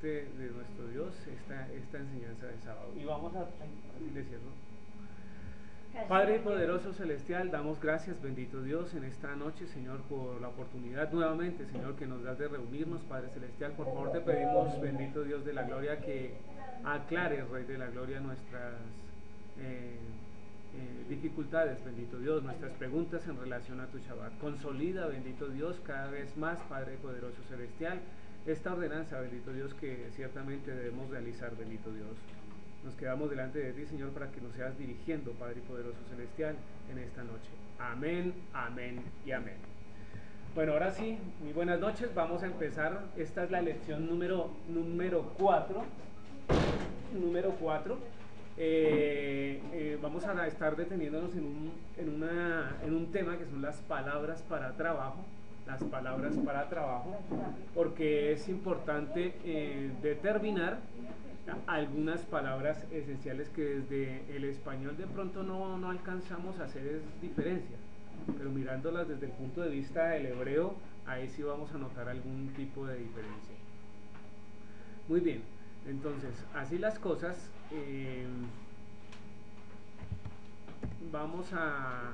delante de nuestro Dios esta enseñanza de sábado. Y vamos a decirlo. Padre poderoso celestial, damos gracias, bendito Dios, en esta noche, Señor, por la oportunidad nuevamente, Señor, que nos das de reunirnos, Padre celestial. Por favor te pedimos, bendito Dios de la gloria, que aclares, Rey de la gloria, nuestras dificultades, bendito Dios, nuestras preguntas en relación a tu Shabbat. Consolida, bendito Dios, cada vez más, Padre poderoso celestial, esta ordenanza, bendito Dios, que ciertamente debemos realizar, bendito Dios. Nos quedamos delante de ti, Señor, para que nos seas dirigiendo, Padre poderoso celestial, en esta noche. Amén, amén y amén. Bueno, ahora sí, muy buenas noches. Vamos a empezar. Esta es la lección número 4. Vamos a estar deteniéndonos en un tema que son las palabras para trabajo. Las palabras para trabajo, porque es importante determinar algunas palabras esenciales que desde el español de pronto no alcanzamos a hacer diferencia, pero mirándolas desde el punto de vista del hebreo, ahí sí vamos a notar algún tipo de diferencia. Muy bien, entonces, así las cosas, vamos a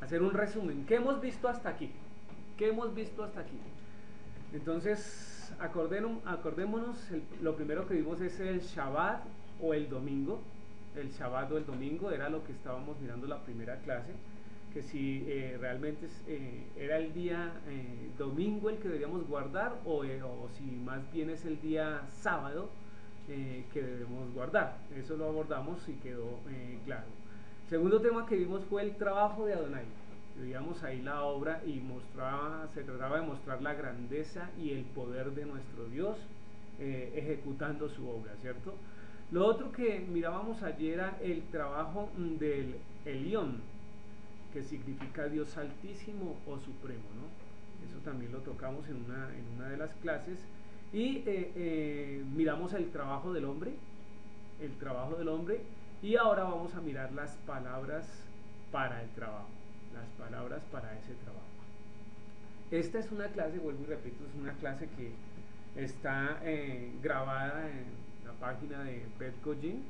hacer un resumen. ¿Qué hemos visto hasta aquí? Entonces, acordémonos, lo primero que vimos es el Shabbat o el domingo. El Shabbat o el domingo era lo que estábamos mirando la primera clase, que si realmente era el día domingo el que deberíamos guardar o si más bien es el día sábado que debemos guardar. Eso lo abordamos y quedó claro. Segundo tema que vimos fue el trabajo de Adonai. Veíamos ahí la obra y se trataba de mostrar la grandeza y el poder de nuestro Dios ejecutando su obra, ¿cierto? Lo otro que mirábamos ayer era el trabajo del Elión, que significa Dios altísimo o supremo, ¿no? Eso también lo tocamos en una de las clases. Y miramos el trabajo del hombre, y ahora vamos a mirar las palabras para el trabajo. Las palabras para ese trabajo. Esta es una clase, vuelvo y repito, es una clase que está grabada en la página de Bet Gojin,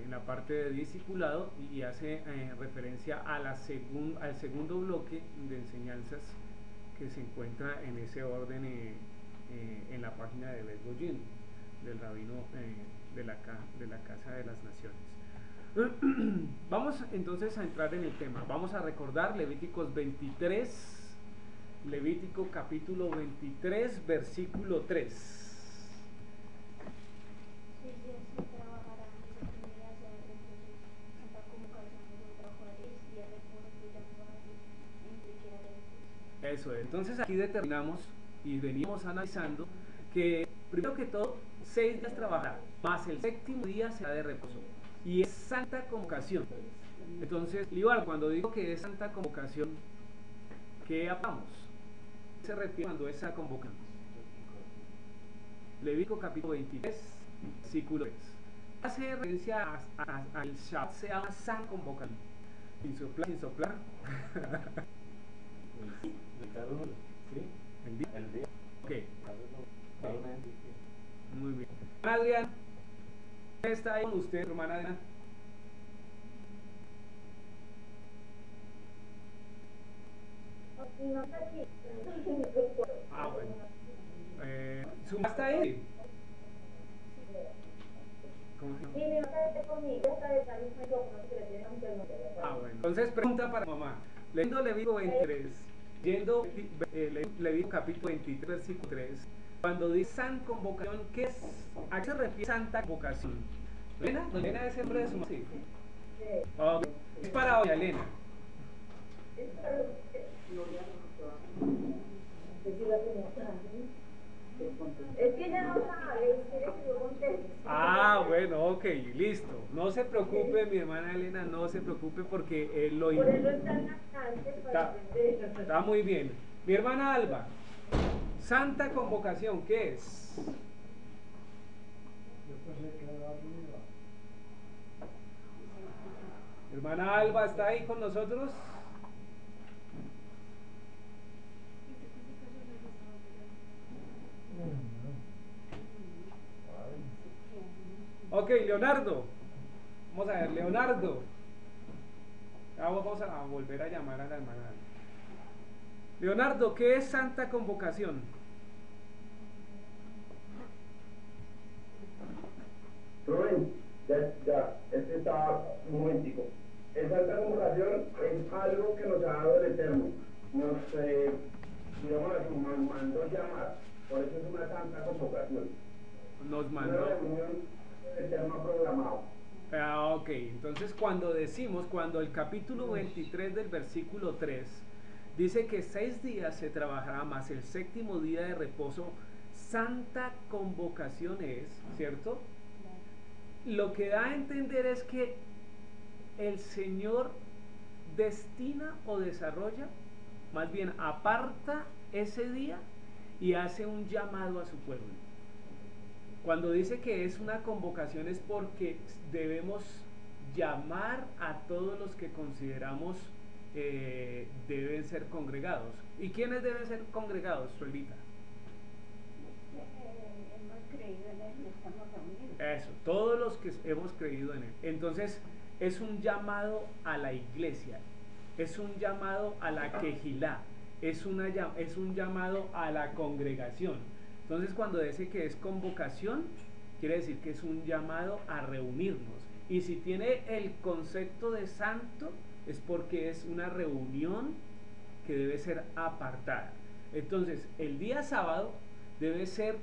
en la parte de discipulado, y hace referencia a al segundo bloque de enseñanzas que se encuentra en ese orden en la página de Bet Gojin, del rabino de la Casa de las Naciones. Vamos entonces a entrar en el tema. Vamos a recordar Levítico capítulo 23, versículo 3. Eso es. Entonces aquí determinamos y venimos analizando que primero que todo 6 días trabajar, más el séptimo día será de reposo. Y es santa convocación. Entonces, igual, cuando digo que es santa convocación, ¿qué hablamos? ¿Qué se refiere cuando es esa convocación? Levítico capítulo 23, versículo 3. Hace referencia al Shabbat, se llama san convocación. Sin soplar. ¿El día? Ok. Muy bien. Adrián, ¿está ahí con usted, hermana Adriana? No está aquí. Bueno. ¿Su mamá está ahí? ¿Cómo se llama? Sí, mi mamá está conmigo, está de salud, Bueno. Entonces, pregunta para mamá. Leyendo Levítico 23, Levítico capítulo 23, versículo 3, cuando dice san convocación, ¿a qué se refiere santa convocación? ¿Elena? ¿Doña Elena es el nombre de su mamá? Sí. Okay. Es para doña Elena. Es que ella no sabe, quiere que yo conteste. Bueno, ok, listo. No se preocupe, mi hermana Elena, no se preocupe porque lo Por eso está en la clase para entender. Está muy bien. Mi hermana Alba, santa convocación, ¿qué es? Hermana Alba, ¿está ahí con nosotros? Ok, Leonardo. Vamos a ver, Leonardo. Vamos a volver a llamar a la hermana. Leonardo, ¿qué es Santa Convocación? Rubén, este está un momentico. El Santa Convocación es algo que nos ha dado el Eterno. Digamos así, nos mandó llamar. Por eso es una Santa Convocación. Nos mandó. Una reunión que el Eterno ha programado. Ok, entonces cuando el capítulo 23 del versículo 3 dice que 6 días se trabajará más el séptimo día de reposo, Santa Convocación es, ¿cierto? Lo que da a entender es que el Señor destina o desarrolla, más bien aparta ese día y hace un llamado a su pueblo. Cuando dice que es una convocación es porque debemos llamar a todos los que consideramos deben ser congregados. ¿Y quiénes deben ser congregados, Suelita? Hemos creído en él y estamos reunidos. Eso, todos los que hemos creído en él. Entonces es un llamado a la iglesia, es un llamado a la quejilá, es un llamado a la congregación. Entonces cuando dice que es convocación, quiere decir que es un llamado a reunirnos. Y si tiene el concepto de santo, es porque es una reunión que debe ser apartada. Entonces el día sábado debe ser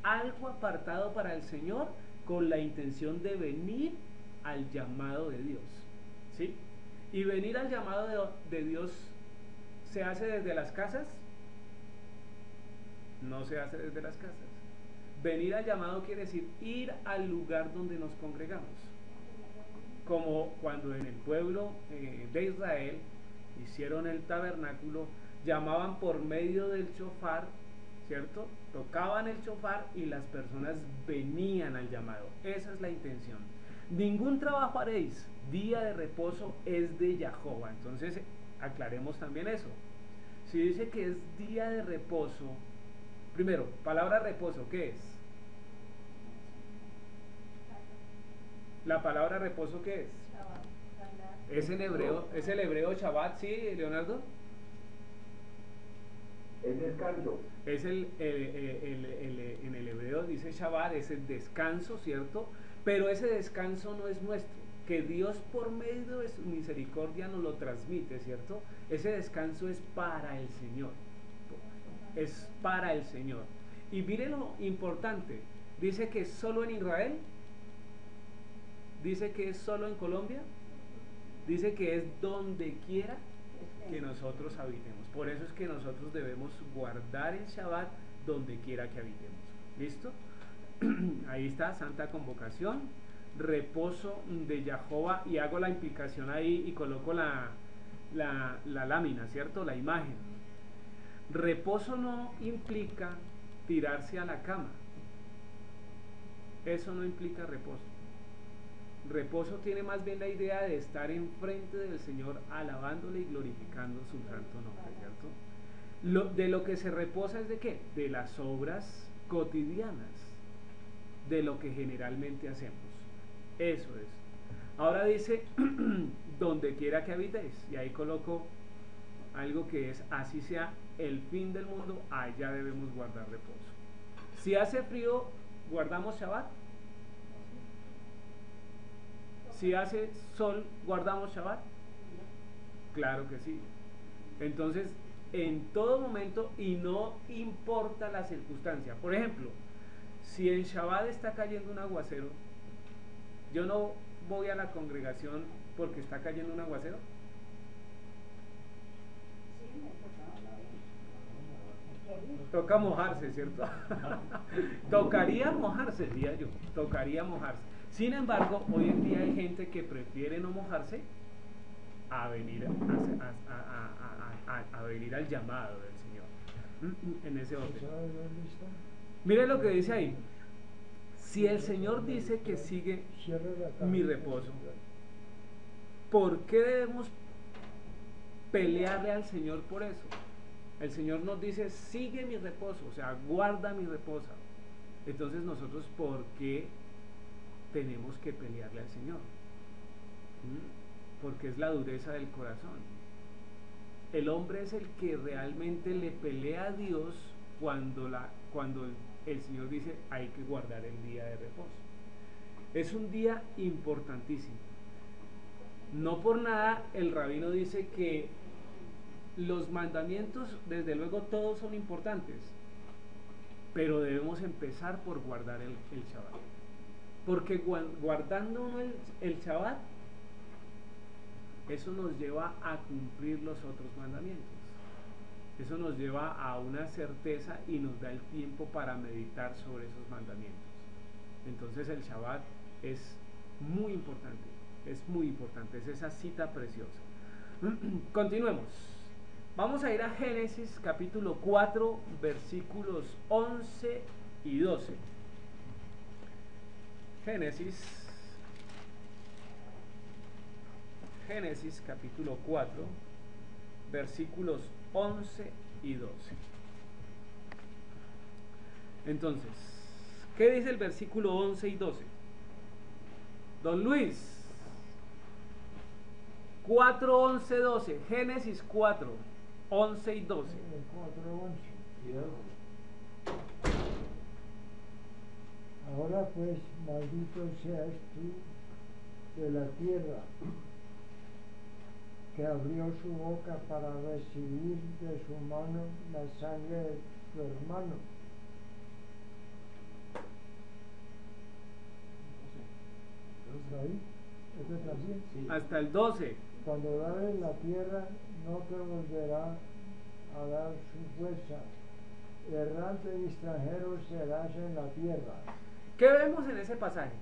algo apartado para el Señor con la intención de venir al llamado de Dios, ¿sí? Y venir al llamado de Dios se hace desde las casas. No se hace desde las casas. Venir al llamado quiere decir ir al lugar donde nos congregamos. Como cuando en el pueblo de Israel hicieron el tabernáculo, llamaban por medio del shofar, ¿cierto? Tocaban el shofar y las personas venían al llamado. Esa es la intención. Ningún trabajo haréis, día de reposo es de Jehová. Entonces aclaremos también eso. Si dice que es día de reposo, primero, palabra reposo, ¿qué es? La palabra reposo, ¿qué es? Es en hebreo, es el hebreo Shabbat, ¿sí, Leonardo? Es descanso. Es en el hebreo dice Shabbat, es el descanso, ¿cierto? Pero ese descanso no es nuestro, que Dios por medio de su misericordia nos lo transmite, ¿cierto? Ese descanso es para el Señor. Es para el Señor. Y miren lo importante, dice que es solo en Israel, dice que es solo en Colombia, dice que es donde quiera que nosotros habitemos. Por eso es que nosotros debemos guardar el Shabbat donde quiera que habitemos. ¿Listo? Ahí está, Santa Convocación, reposo de Jehová, y hago la implicación ahí y coloco la lámina, ¿cierto? La imagen. Reposo no implica tirarse a la cama. Eso no implica reposo. Reposo tiene más bien la idea de estar enfrente del Señor, alabándole y glorificando su santo nombre, ¿cierto? De lo que se reposa es de qué? De las obras cotidianas, de lo que generalmente hacemos. Eso es. Ahora dice, donde quiera que habitéis, y ahí coloco algo que es, así sea el fin del mundo, allá debemos guardar reposo. Si hace frío, ¿guardamos Shabbat? Si hace sol, ¿guardamos Shabbat? Claro que sí. Entonces, en todo momento, y no importa la circunstancia. Por ejemplo, si en Shabbat está cayendo un aguacero, yo no voy a la congregación porque está cayendo un aguacero. Toca mojarse, ¿cierto? Tocaría mojarse, diría yo. Tocaría mojarse. Sin embargo, hoy en día hay gente que prefiere no mojarse a venir a venir al llamado del Señor. En ese orden. Mire lo que dice ahí. Si el Señor dice que sigue mi reposo, ¿por qué debemos pelearle al Señor por eso? El Señor nos dice, sigue mi reposo, o sea, guarda mi reposo. Entonces nosotros, ¿por qué tenemos que pelearle al Señor. Porque es la dureza del corazón. El hombre es el que realmente le pelea a Dios cuando el Señor dice hay que guardar el día de reposo. Es un día importantísimo. No por nada el rabino dice que los mandamientos, desde luego todos son importantes, pero debemos empezar por guardar el Shabbat. Porque guardando uno el Shabbat, eso nos lleva a cumplir los otros mandamientos. Eso nos lleva a una certeza y nos da el tiempo para meditar sobre esos mandamientos. Entonces el Shabbat es muy importante, es esa cita preciosa. Continuemos. Vamos a ir a Génesis capítulo 4, versículos 11 y 12. Génesis capítulo 4, versículos 11 y 12. Entonces, ¿qué dice el versículo 11 y 12? Don Luis, 4, 11, 12, Génesis 4, 11 y 12. 4, 11 y 12. Ahora pues, maldito seas tú de la tierra, que abrió su boca para recibir de su mano la sangre de tu hermano. ¿Ahí? ¿Este también? Sí. Hasta el 12. Cuando laves la tierra, no te volverá a dar su fuerza. Errante y extranjero serás en la tierra. ¿Qué vemos en ese pasaje?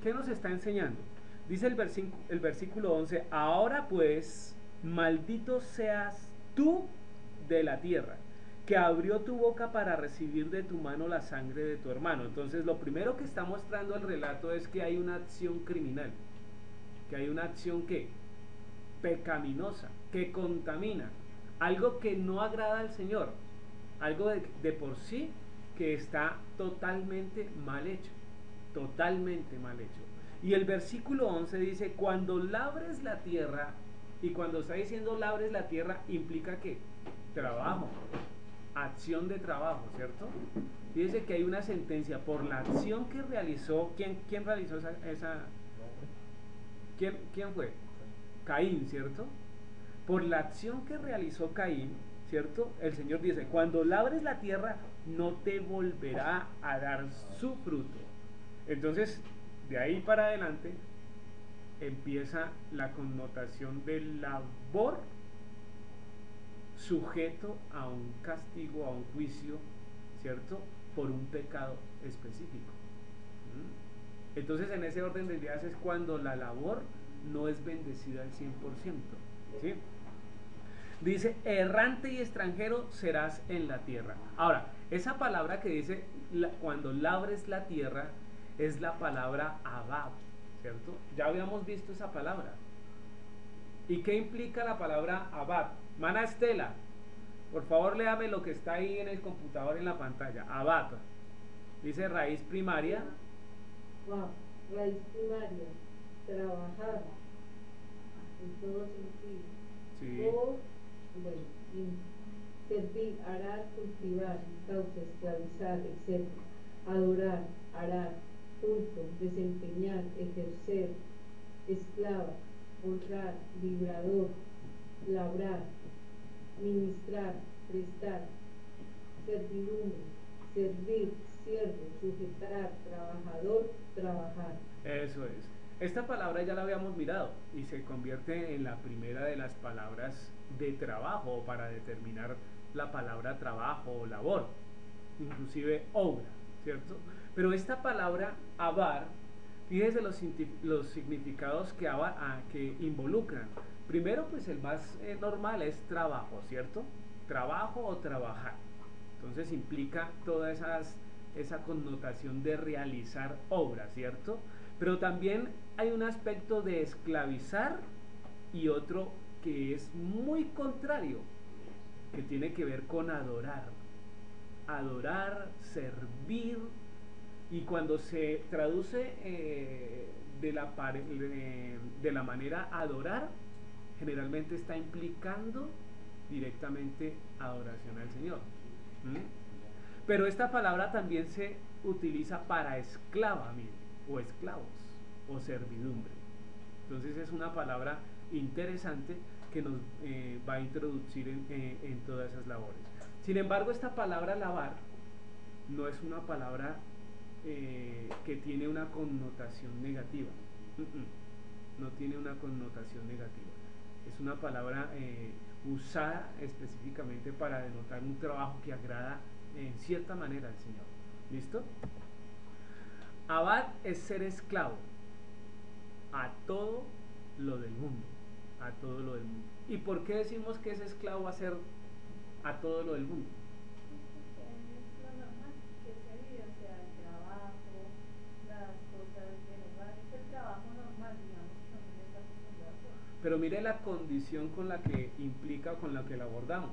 ¿Qué nos está enseñando? Dice el versículo 11, ahora pues, maldito seas tú de la tierra, que abrió tu boca para recibir de tu mano la sangre de tu hermano. Entonces lo primero que está mostrando el relato es que hay una acción criminal, que hay una acción que pecaminosa, que contamina, algo que no agrada al Señor, algo de por sí que está totalmente mal hecho, totalmente mal hecho. Y el versículo 11 dice, cuando labres la tierra, y cuando está diciendo labres la tierra, implica que trabajo, acción de trabajo, ¿cierto? Dice que hay una sentencia por la acción que realizó, ¿quién realizó esa? ¿Quién fue? Caín, ¿cierto? Por la acción que realizó Caín, ¿cierto? El Señor dice, cuando labres la tierra, no te volverá a dar su fruto. Entonces, de ahí para adelante empieza la connotación de labor sujeto a un castigo, a un juicio, ¿cierto? Por un pecado específico. Entonces en ese orden de ideas es cuando la labor no es bendecida al 100%, ¿sí? Dice, errante y extranjero serás en la tierra. Ahora, esa palabra que dice cuando labres la tierra es la palabra abab, ¿cierto? Ya habíamos visto esa palabra. ¿Y qué implica la palabra abab? Mana Estela, por favor léame lo que está ahí en el computador en la pantalla. Abab, dice raíz primaria. Raíz primaria, trabajar, en todo sentido. Sí. O, servir, arar, cultivar, causa, esclavizar, etc. Adorar, arar, culto, desempeñar, ejercer, esclava, honrar, librador, labrar, ministrar, prestar, servidumbre, servir, siervo, sujetar, trabajador, trabajar. Eso es. Esta palabra ya la habíamos mirado y se convierte en la primera de las palabras de trabajo para determinar la palabra trabajo o labor, inclusive obra, ¿cierto? Pero esta palabra abar, fíjese los significados que involucran. Primero, pues el más normal es trabajo, ¿cierto? Trabajo o trabajar. Entonces implica toda esa connotación de realizar obra, ¿cierto? Pero también hay un aspecto de esclavizar y otro que es muy contrario, que tiene que ver con adorar. Adorar, servir, Y cuando se traduce de la manera adorar, generalmente está implicando directamente adoración al Señor. ¿Mm? Pero esta palabra también se utiliza para esclava, mire, o esclavos, o servidumbre. Entonces es una palabra interesante que nos va a introducir en todas esas labores. Sin embargo, esta palabra lavar no es una palabra que tiene una connotación negativa. No tiene una connotación negativa. Es una palabra usada específicamente para denotar un trabajo que agrada en cierta manera al Señor. ¿Listo? Abad es ser esclavo a todo lo del mundo. A todo lo del mundo. ¿Y por qué decimos que es esclavo a ser a todo lo del mundo? Es lo normal que se vive, o sea, el trabajo, las cosas del hogar, es el trabajo normal, digamos, que uno está acostumbrado a hacer. Pero mire la condición con la que implica, con la que la abordamos,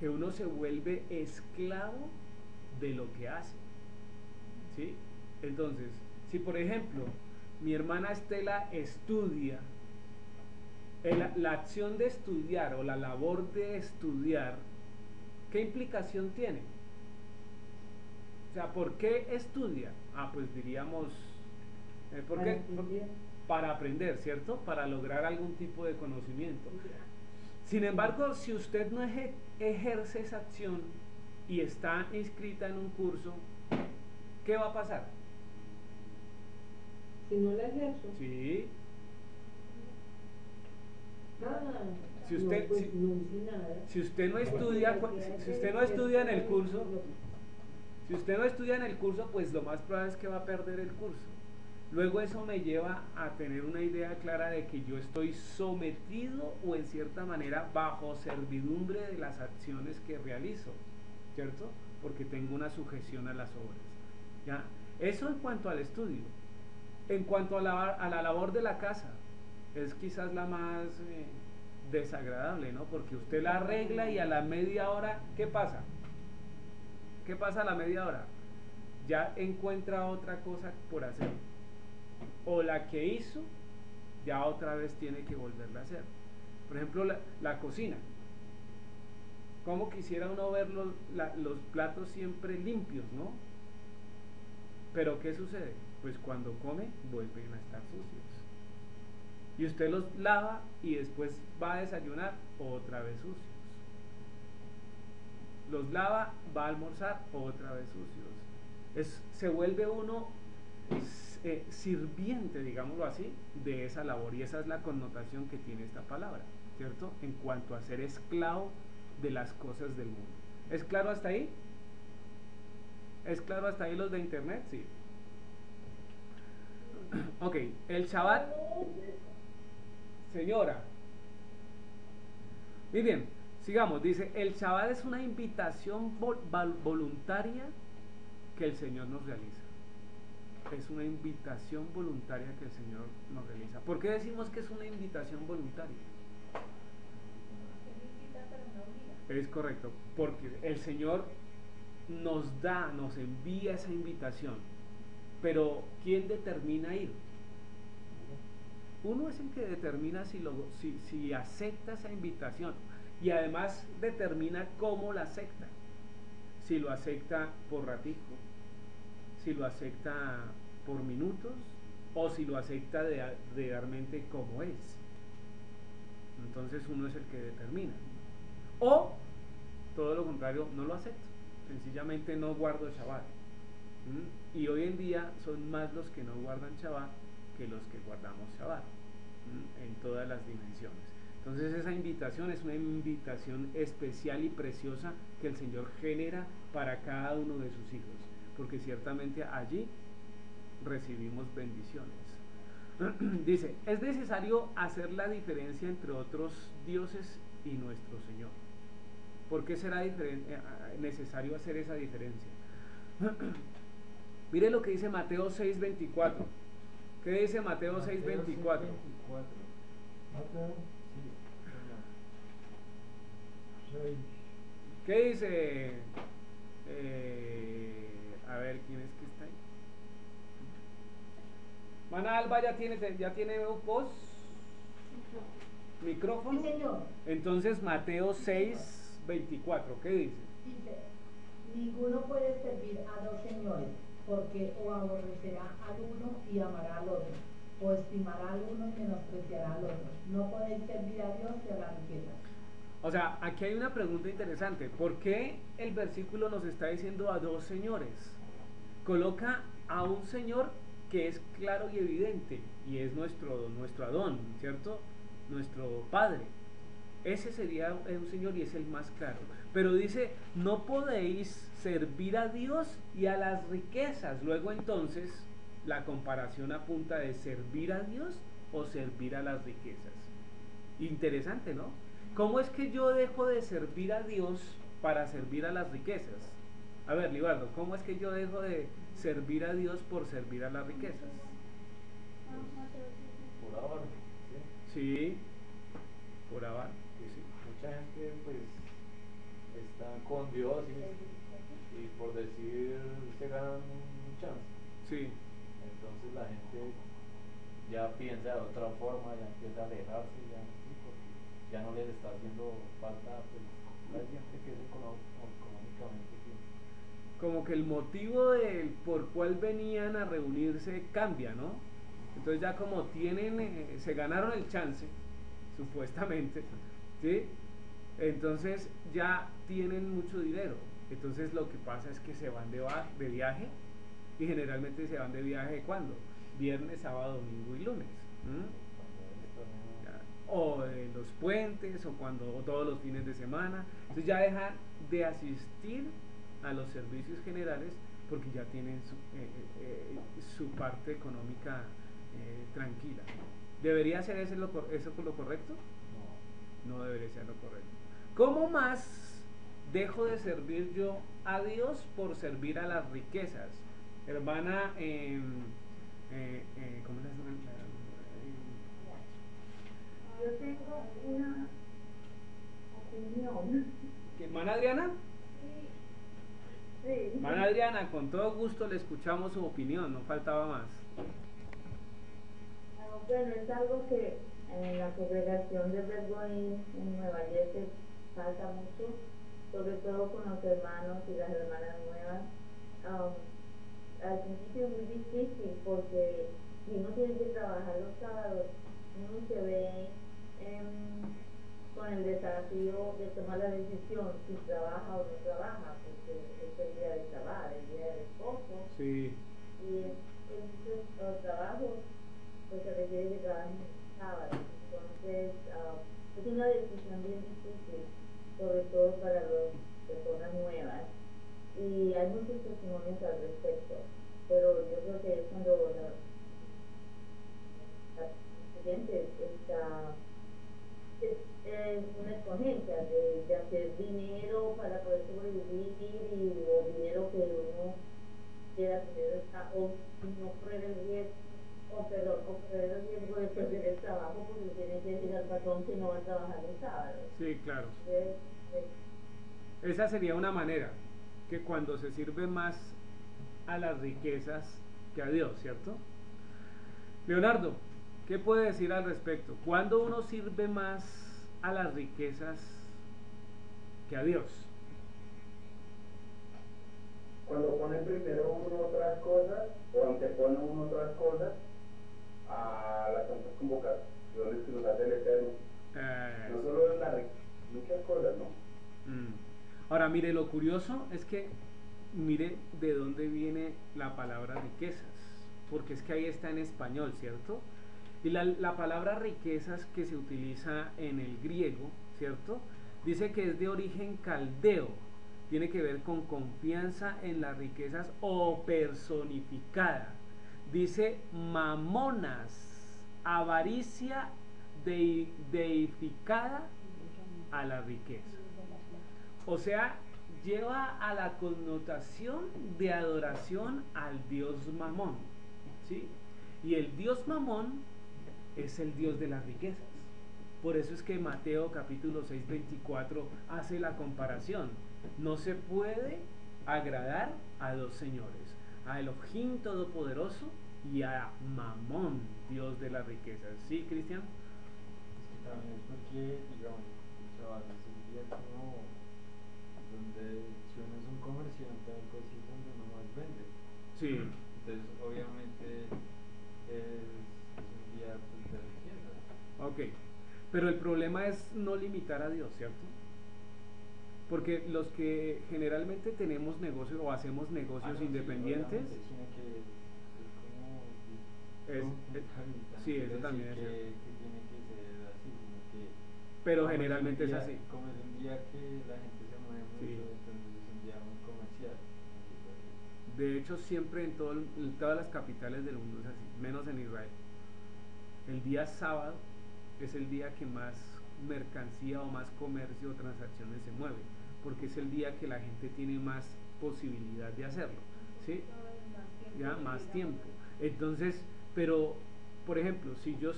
que uno se vuelve esclavo de lo que hace. ¿Sí? Entonces, si por ejemplo mi hermana Estela estudia, la acción de estudiar o la labor de estudiar, ¿qué implicación tiene? O sea, ¿por qué estudia? Pues diríamos, ¿por qué? Para aprender, ¿cierto? Para lograr algún tipo de conocimiento. Sin embargo, si usted no ejerce esa acción y está inscrita en un curso, ¿qué va a pasar? Si no la ejerzo. Sí. Si No, usted, pues, no hice nada. si usted no estudia, si usted no estudia en el curso, si usted no estudia en el curso, pues lo más probable es que va a perder el curso. Luego eso me lleva a tener una idea clara de que yo estoy sometido o en cierta manera bajo servidumbre de las acciones que realizo, ¿cierto? Porque tengo una sujeción a las obras. ¿Ya? Eso en cuanto al estudio. En cuanto a la labor de la casa, es quizás la más desagradable, ¿no? Porque usted la arregla y a la media hora, ¿qué pasa? ¿Qué pasa a la media hora? Ya encuentra otra cosa por hacer. O la que hizo, ya otra vez tiene que volverla a hacer. Por ejemplo, la cocina. ¿Cómo quisiera uno ver los platos siempre limpios, ¿no? Pero ¿qué sucede? Pues cuando come, vuelven a estar sucios. Y usted los lava y después va a desayunar otra vez sucios. Los lava, va a almorzar otra vez sucios. Se vuelve uno sirviente, digámoslo así, de esa labor. Y esa es la connotación que tiene esta palabra, ¿cierto? En cuanto a ser esclavo de las cosas del mundo. ¿Es claro hasta ahí? ¿Es claro hasta ahí los de internet? Sí. Ok, el Shabbat. Señora. Muy bien, sigamos. Dice, el Shabbat es una invitación voluntaria que el Señor nos realiza. Es una invitación voluntaria que el Señor nos realiza. ¿Por qué decimos que es una invitación voluntaria? Es correcto, porque el Señor nos envía esa invitación. Pero ¿quién determina ir? Uno es el que determina si acepta esa invitación, y además determina cómo la acepta. Si lo acepta por ratico, si lo acepta por minutos, o si lo acepta realmente como es. Entonces uno es el que determina. O todo lo contrario, no lo acepto, sencillamente no guardo Shabbat. Y hoy en día son más los que no guardan Shabbat que los que guardamos Shabbat, en todas las dimensiones. Entonces esa invitación es una invitación especial y preciosa que el Señor genera para cada uno de sus hijos, porque ciertamente allí recibimos bendiciones. Dice, es necesario hacer la diferencia entre otros dioses y nuestro Señor. ¿Por qué será necesario hacer esa diferencia? Mire lo que dice Mateo 6:24. ¿Qué dice Mateo 6:24? Mateo, sí. ¿Qué dice? A ver, ¿quién es que está ahí? Mana Alba ya tiene voz, micrófono. Sí, señor. Entonces Mateo 6:24, ¿qué dice? Dice, ninguno puede servir a dos señores, porque o aborrecerá al uno y amará al otro, o estimará al uno y menospreciará al otro. No podéis servir a Dios y a la riqueza. O sea, aquí hay una pregunta interesante. ¿Por qué el versículo nos está diciendo a dos señores? Coloca a un señor que es claro y evidente, y es nuestro Adón, ¿cierto? Nuestro Padre. Ese sería un señor y es el más claro. Pero dice, no podéis servir a Dios y a las riquezas. Luego entonces, la comparación apunta de servir a Dios o servir a las riquezas. Interesante, ¿no? ¿Cómo es que yo dejo de servir a Dios para servir a las riquezas? A ver, Libardo, ¿cómo es que yo dejo de servir a Dios por servir a las riquezas? Por ahora, ¿sí? Sí, por abajo. Sí. Mucha gente pues está con Dios y por decir se ganan un chance. Sí, Entonces la gente ya piensa de otra forma, ya empieza a alejarse, ya, ¿sí? Porque ya no les está haciendo falta pues la gente que es económicamente bien. como que el motivo por cual venían a reunirse cambia, ¿no? Entonces ya como se ganaron el chance, supuestamente, ¿sí? Entonces ya tienen mucho dinero. Entonces lo que pasa es que se van de viaje, y generalmente se van de viaje ¿cuándo? Viernes, sábado, domingo y lunes. O los puentes, o todos los fines de semana. Entonces ya dejan de asistir a los servicios generales porque ya tienen su parte económica tranquila. ¿Debería ser eso lo correcto? No debería ser lo correcto. ¿Cómo más dejo de servir yo a Dios por servir a las riquezas? Hermana, ¿cómo se llama? Yo tengo una opinión. ¿Hermana Adriana? Sí. Hermana Adriana, con todo gusto le escuchamos su opinión, no faltaba más. Bueno, es algo que en la congregación de Verboín en Nueva Jersey pasa mucho, sobre todo con los hermanos y las hermanas nuevas. Al principio es muy difícil porque si uno tiene que trabajar los sábados, uno se ve con el desafío de tomar la decisión si trabaja o no trabaja, porque es el día de trabajar, el día del esposo. Sí. Y los trabajos pues se requiere que trabajen sábado. Entonces es una decisión bien difícil, sobre todo para las personas nuevas. Y hay muchos testimonios al respecto, pero yo creo que es cuando la estudiante es una escogencia de hacer dinero para poder sobrevivir o dinero que uno quiera tener o no correr el riesgo o correr el riesgo de perder el trabajo porque tiene que decir al patrón que no va a trabajar los sábados. Sí, claro. Esa sería una manera, que cuando se sirve más a las riquezas que a Dios, ¿cierto? Leonardo, ¿qué puede decir al respecto? ¿Cuándo uno sirve más a las riquezas que a Dios? Cuando pone primero uno otras cosas, o antepone uno otras cosas, a las tantas convocaciones que nos hace el Eterno. No solo es la riqueza, muchas cosas, ¿no? Ahora, mire, lo curioso es que, mire de dónde viene la palabra riquezas, porque es que ahí está en español, ¿cierto? Y la palabra riquezas que se utiliza en el griego, ¿cierto? Dice que es de origen caldeo, tiene que ver con confianza en las riquezas o personificada. Dice mamonas, avaricia deificada a la riqueza. O sea, lleva a la connotación de adoración al dios Mamón, ¿sí? Y el dios Mamón es el dios de las riquezas. Por eso es que Mateo capítulo 6:24 hace la comparación. No se puede agradar a dos señores, a Elohim Todopoderoso y a Mamón, Dios de las riquezas. ¿Sí, Cristian? Es que también es porque, digamos, el Shabbat es el día como donde si uno es un comerciante o algo así es donde uno más vende. Sí. Entonces, obviamente, es un día pues, de riqueza. Ok, pero el problema es no limitar a Dios, ¿cierto? Porque los que generalmente tenemos negocios o hacemos negocios Sí, independientes, sino que es como sí, eso quiere también decir es cierto. que tiene que ser así, sino que Pero como generalmente un es día- así. Como es un día que la gente se mueve mucho, Sí. entonces es un día muy comercial. Así pues. De hecho, siempre en todas las capitales del mundo es así, menos en Israel. El día sábado es el día que más mercancía o más comercio o transacciones se mueve, porque es el día que la gente tiene más posibilidad de hacerlo, ¿sí? Ya más tiempo. Entonces, pero por ejemplo, si yo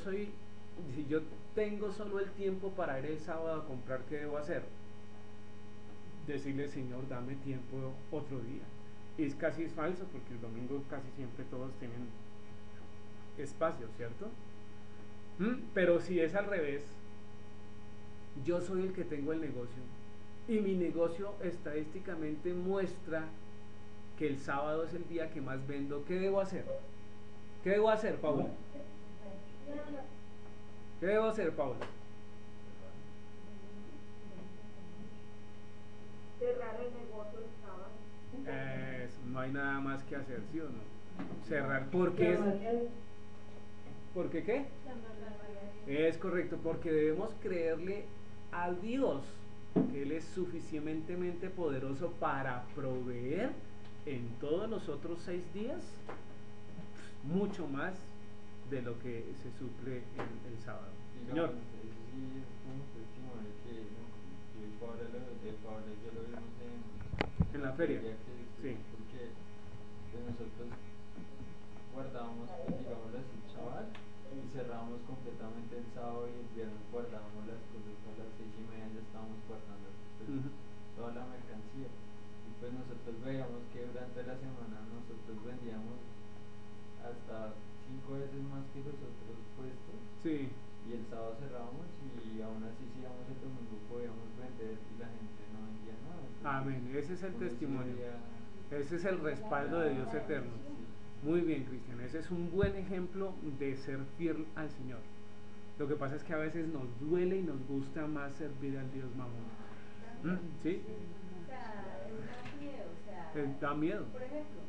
tengo solo el tiempo para ir el sábado a comprar, ¿qué debo hacer? Decirle, Señor, dame tiempo otro día. Es casi falso, porque el domingo casi siempre todos tienen espacio, ¿cierto? Pero si es al revés, yo soy el que tengo el negocio y mi negocio estadísticamente muestra que el sábado es el día que más vendo, ¿qué debo hacer? ¿Qué debo hacer, Paula? ¿Qué debo hacer, Paula? Cerrar el negocio el sábado. No hay nada más que hacer, ¿sí o no? Cerrar, porque ¿por qué qué? Es correcto, porque debemos creerle a Dios que Él es suficientemente poderoso para proveer en todos los otros 6 días mucho más de lo que se suple el sábado. Señor. Digamos, eso sí es como testimonio que yo y Paula ya lo vimos En la feria. Sí. Porque pues, nosotros guardábamos, pues, digamos así, el Shabbat y cerrábamos completamente el sábado y el viernes guardábamos las cosas a las 6:30 ya estábamos guardando pues, toda la mercancía. Y pues nosotros veíamos que durante la semana nosotros vendíamos hasta 5 veces más que los otros puestos. Sí. Y el sábado cerrábamos y aún así si íbamos el domingo podíamos vender y la gente no vendía nada. Entonces, Amén, ese es el uno testimonio. decía, Ese es el respaldo de Dios eterno. Muy bien, Cristian, ese es un buen ejemplo de ser fiel al Señor. Lo que pasa es que a veces nos duele y nos gusta más servir al Dios mamón. ¿Sí? O sea, da miedo, o sea, Da miedo. por ejemplo,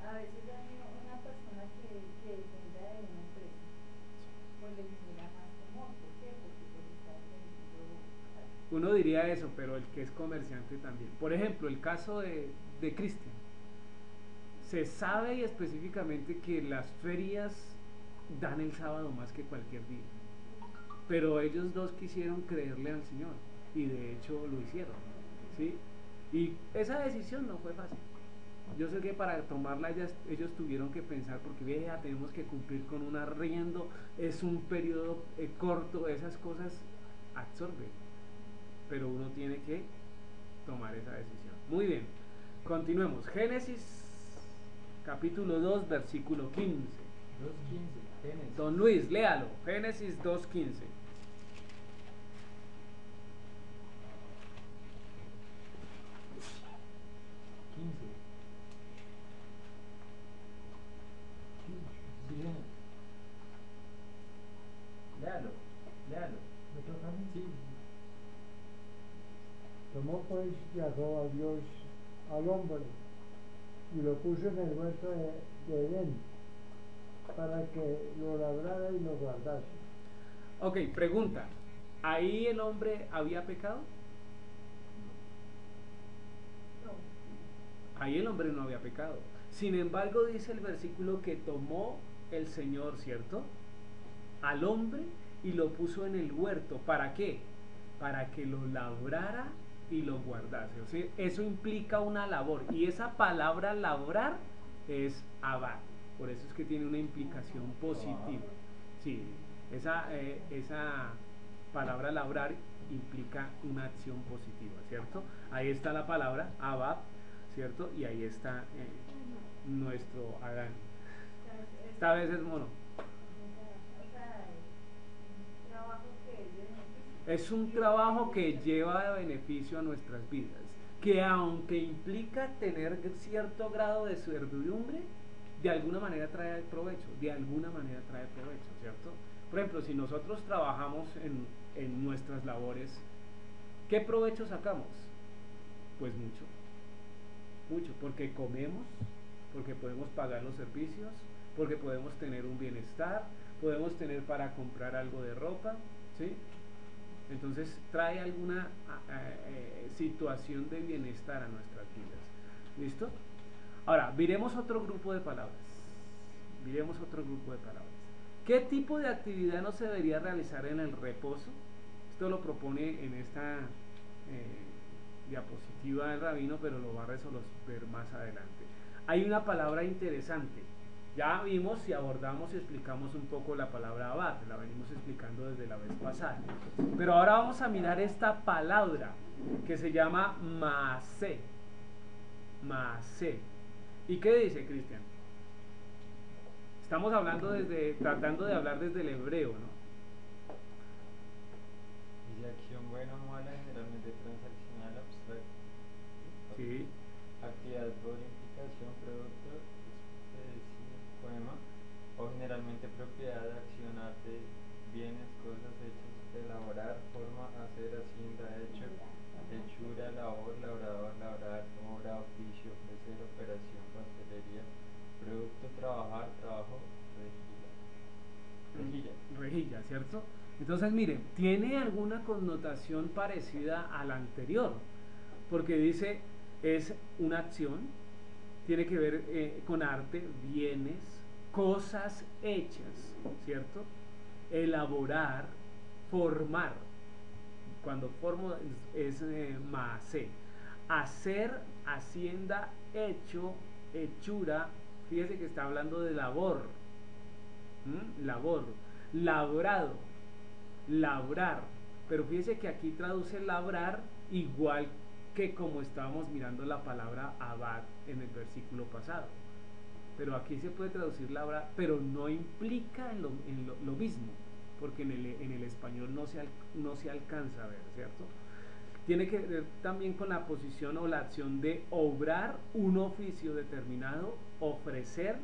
a veces hay una persona que dependa de una empresa, pues le genera más temor. ¿Por qué? Porque pues está dependiendo. Uno diría eso, pero el que es comerciante también. Por ejemplo, el caso de Cristian. Se sabe y específicamente que las ferias dan el sábado más que cualquier día. Pero ellos dos quisieron creerle al Señor y de hecho lo hicieron, ¿sí? Y esa decisión no fue fácil. Yo sé que para tomarla ellos tuvieron que pensar, porque vea, tenemos que cumplir con un arriendo, es un periodo corto, esas cosas absorben. Pero uno tiene que tomar esa decisión. Muy bien, continuemos. Génesis capítulo 2, versículo 15. 2:15, Génesis. Don Luis, léalo. Génesis 2:15. 15. Sí, señor. Léalo. ¿Me toca a mí? Sí. Tomó pues Jacob a Dios al hombre y lo puso en el huerto de Edén para que lo labrara y lo guardase. Ok, pregunta. ¿Ahí el hombre había pecado? Ahí el hombre no había pecado. Sin embargo, dice el versículo que tomó el Señor, ¿cierto? Al hombre y lo puso en el huerto. ¿Para qué? Para que lo labrara y lo guardase. O sea, eso implica una labor. Y esa palabra labrar es abad. Por eso es que tiene una implicación positiva. Sí, esa palabra labrar implica una acción positiva, ¿cierto? Ahí está la palabra abad, ¿cierto? Y ahí está nuestro Adán. esta vez es mono. O sea, es un trabajo que es de beneficio. Es un trabajo que lleva beneficio a nuestras vidas, que aunque implica tener cierto grado de servidumbre, de alguna manera trae provecho, ¿cierto? Por ejemplo, si nosotros trabajamos en nuestras labores, ¿qué provecho sacamos? Pues mucho, porque comemos, porque podemos pagar los servicios, porque podemos tener un bienestar, podemos tener para comprar algo de ropa, ¿sí? Entonces trae alguna situación de bienestar a nuestras vidas. ¿Listo? Ahora, miremos otro grupo de palabras. ¿Qué tipo de actividad no se debería realizar en el reposo? Esto lo propone en esta diapositiva del rabino, pero lo va a resolver más adelante. Hay una palabra interesante. Ya vimos y abordamos y explicamos un poco la palabra abad, la venimos explicando desde la vez pasada. Pero ahora vamos a mirar esta palabra que se llama maasé. ¿Y qué dice, Cristian? Estamos tratando de hablar desde el hebreo, ¿no? Dice acción buena o mala, generalmente transaccional, abstracta. Sí. Actividad por implicación, producto, poema, o generalmente propiedad, accionar de bienes, cosas, hechos, elaborar, forma, hacer, hacienda, hecho, hechura, labor, labrador, labrar, obra, oficio, ofrecer, operación, pastelería, producto, trabajar, trabajo, Rejilla, ¿cierto? Entonces, miren, tiene alguna connotación parecida a la anterior, porque dice, es una acción, tiene que ver con arte, bienes, cosas hechas, ¿cierto? Elaborar, formar. Cuando formo es maasé. Hacer, hacienda, hecho, hechura. Fíjese que está hablando de labor. Labor. Labrado. Labrar. Pero fíjese que aquí traduce labrar igual que como estábamos mirando la palabra abad en el versículo pasado. Pero aquí se puede traducir labrar, pero no implica en lo mismo, porque en el español no se alcanza a ver, ¿cierto? Tiene que ver también con la posición o la acción de obrar un oficio determinado, ofrecer,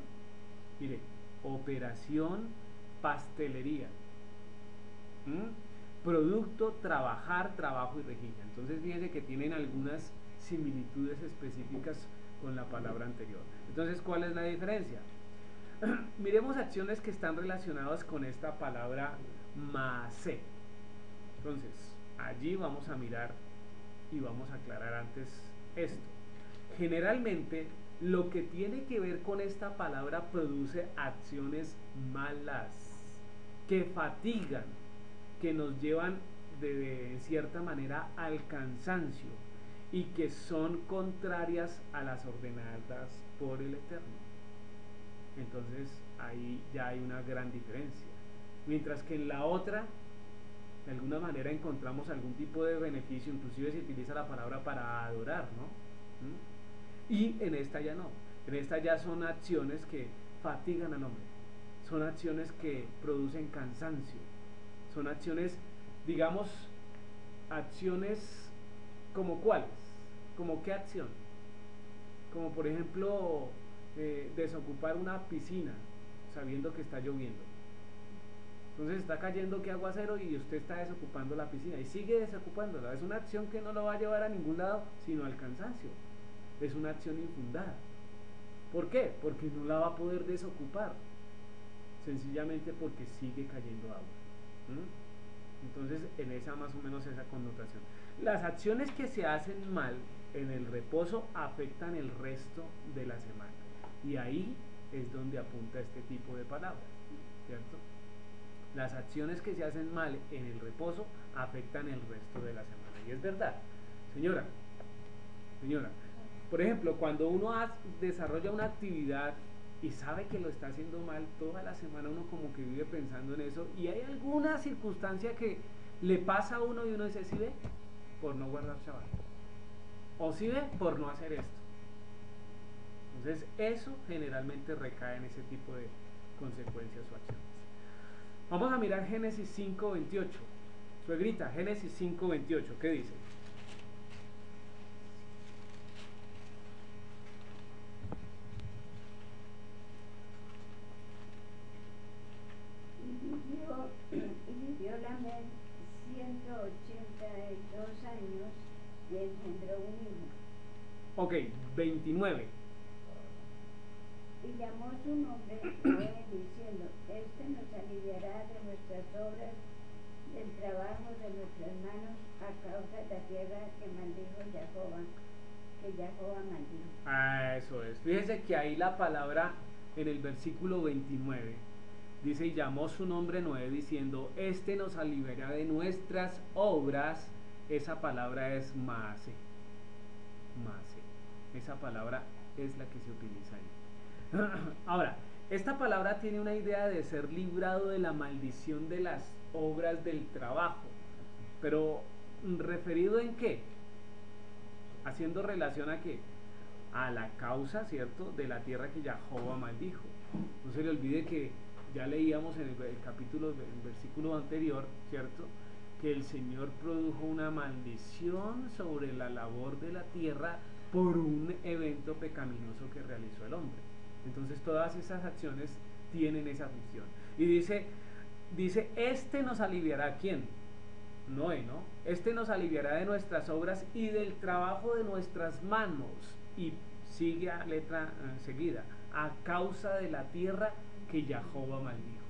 mire, operación, pastelería, producto, trabajar, trabajo y rejilla. Entonces fíjense que tienen algunas similitudes específicas con la palabra anterior. Entonces, ¿cuál es la diferencia? Miremos acciones que están relacionadas con esta palabra maasé. Entonces, allí vamos a mirar y vamos a aclarar antes esto. Generalmente, lo que tiene que ver con esta palabra produce acciones malas, que fatigan, que nos llevan de cierta manera al cansancio y que son contrarias a las ordenadas por el Eterno. Entonces ahí ya hay una gran diferencia. Mientras que en la otra, de alguna manera encontramos algún tipo de beneficio, inclusive se utiliza la palabra para adorar, ¿no? Y en esta ya no. En esta ya son acciones que fatigan al hombre. Son acciones que producen cansancio. Son acciones, digamos, acciones como cuáles, como qué acción, como por ejemplo desocupar una piscina sabiendo que está lloviendo. Entonces está cayendo que aguacero y usted está desocupando la piscina y sigue desocupándola. Es una acción que no lo va a llevar a ningún lado sino al cansancio. Es una acción infundada. ¿Por qué? Porque no la va a poder desocupar, sencillamente porque sigue cayendo agua. Entonces en esa más o menos esa connotación. Las acciones que se hacen mal en el reposo afectan el resto de la semana, y ahí es donde apunta este tipo de palabras, ¿cierto? Las acciones que se hacen mal en el reposo afectan el resto de la semana, y es verdad, señora, por ejemplo, cuando uno desarrolla una actividad y sabe que lo está haciendo mal, toda la semana uno como que vive pensando en eso, y hay alguna circunstancia que le pasa a uno y uno dice, ¿sí ve? Por no guardar Shabbat, o ¿sí ve? Por no hacer esto. Entonces eso generalmente recae en ese tipo consecuencias o acciones. Vamos a mirar Génesis 5:28. Suegrita, Génesis 5:28, ¿qué dice? Y vivió Lamec 182 años y engendró un hijo. Ok, 29. Y llamó su nombre Noé, diciendo: Este nos aliviará de nuestras obras, del trabajo de nuestras manos, a causa de la tierra que maldijo Jehová maldijo. Ah, eso es. Fíjese que ahí la palabra en el versículo 29 dice: y llamó su nombre Noé, diciendo: Este nos aliviará de nuestras obras. Esa palabra es maase. Maase. Esa palabra es la que se utiliza ahí. Ahora, esta palabra tiene una idea de ser librado de la maldición de las obras del trabajo, pero ¿referido en qué? Haciendo relación a qué? A la causa, ¿cierto?, de la tierra que Jehová maldijo. No se le olvide que ya leíamos en el capítulo, el versículo anterior, ¿cierto?, que el Señor produjo una maldición sobre la labor de la tierra por un evento pecaminoso que realizó el hombre. Entonces todas esas acciones tienen esa función. Y dice, este nos aliviará, ¿a quién? Noé, ¿no? Este nos aliviará de nuestras obras y del trabajo de nuestras manos. Y sigue a letra seguida, a causa de la tierra que Jehová maldijo.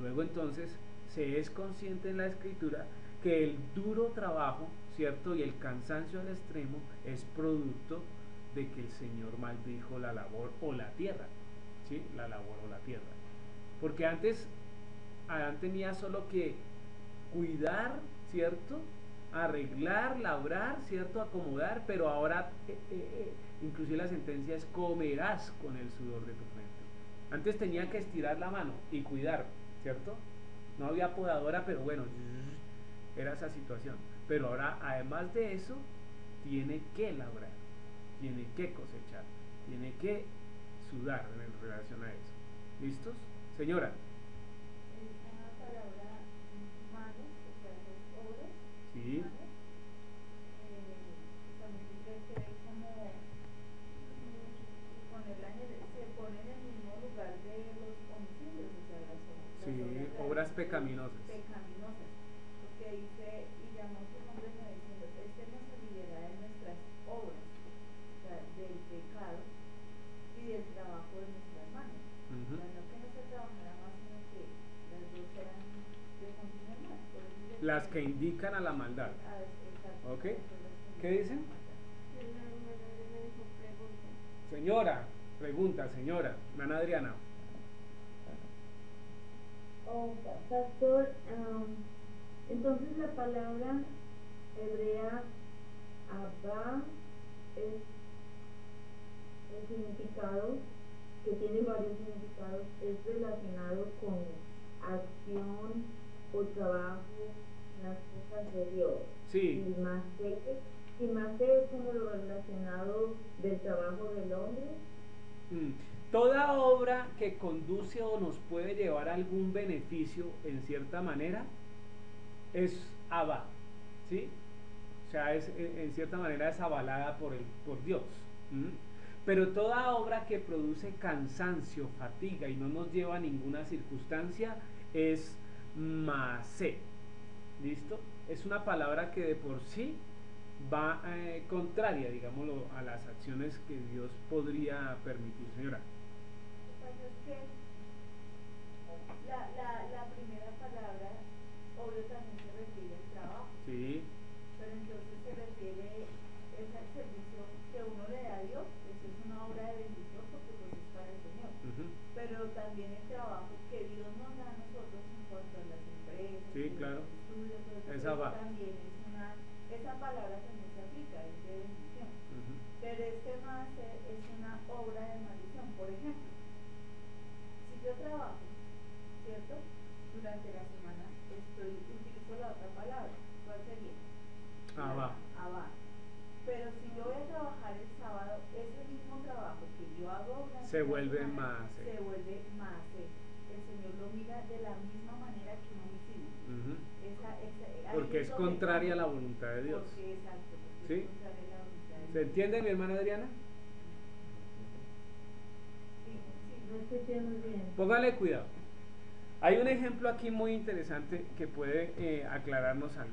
Luego entonces se es consciente en la escritura que el duro trabajo, ¿cierto?, y el cansancio al extremo es producto de que el Señor maldijo la labor o la tierra, ¿sí? La labor o la tierra. Porque antes Adán tenía solo que cuidar, ¿cierto?, arreglar, labrar, ¿cierto?, acomodar, pero ahora inclusive la sentencia es: comerás con el sudor de tu frente. Antes tenía que estirar la mano y cuidar, ¿cierto? No había podadora, pero bueno, era esa situación. Pero ahora, además de eso, tiene que labrar, tiene que cosechar, tiene que sudar en relación a eso. ¿Listos? Señora. Esa palabra manos, o sea, las obras, Sí. manos, también tiene que ver como se pone en el mismo lugar de los homicidios, o sea, las obras pecaminosas. Porque dice: y llamó su nombre Noé, diciendo: Este nos aliviará de nuestras obras, o sea, del pecado y del trabajo de nuestras manos. O sea, no que no se trabajara más, sino que las dos eran de continuar más. Las que indican a la maldad. Exacto. ¿Ok? ¿Qué dicen? Señora, pregunta, señora, Ana Adriana. Pastor, entonces la palabra hebrea Abba es el significado, que tiene varios significados, es relacionado con acción o trabajo en las cosas de Dios. Sí. Y más es como lo relacionado del trabajo del hombre. Toda obra que conduce o nos puede llevar a algún beneficio en cierta manera es Abba, ¿sí? O sea, en cierta manera es avalada por Dios. Pero toda obra que produce cansancio, fatiga y no nos lleva a ninguna circunstancia es Maasé. ¿Listo? Es una palabra que de por sí va contraria, digámoslo, a las acciones que Dios podría permitir. Señora. Lo que pasa es que la primera palabra, obvio, también se refiere al trabajo. Sí. Pero entonces se refiere es al servicio que uno le da a Dios. Eso es una obra de bendición porque pues es para el Señor. Pero también el trabajo que Dios nos da a nosotros en cuanto a las empresas, sí, claro. estudios, todo eso, Esa va. también es esa palabra también se aplica, es de bendición. Pero más es una obra de maldición. Por ejemplo, si yo trabajo, ¿cierto?, durante la semana, utilizo la otra palabra. ¿Cuál sería? Abba. Pero si yo voy a trabajar el sábado, ese mismo trabajo que yo hago durante se la vuelve semana, más. se vuelve más. lo contraria a que la voluntad de Dios. porque, exacto, porque ¿Sí? es contraria a la voluntad de ¿Se Dios. entiende, mi hermana Adriana? Sí, No escuché muy bien. Póngale cuidado. Hay un ejemplo aquí muy interesante que puede aclararnos algo.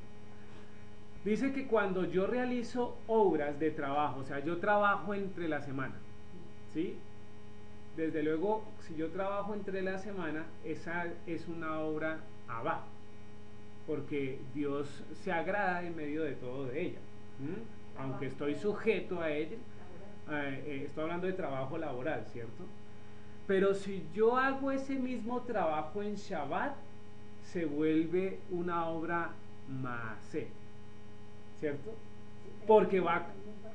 Dice que cuando yo realizo obras de trabajo, o sea, yo trabajo entre la semana, ¿sí? Desde luego, si yo trabajo entre la semana, esa es una obra abá, porque Dios se agrada en medio de todo de ella, aunque estoy sujeto a ella. Estoy hablando de trabajo laboral, ¿cierto? Pero si yo hago ese mismo trabajo en Shabbat, se vuelve una obra maasé, ¿cierto? Porque va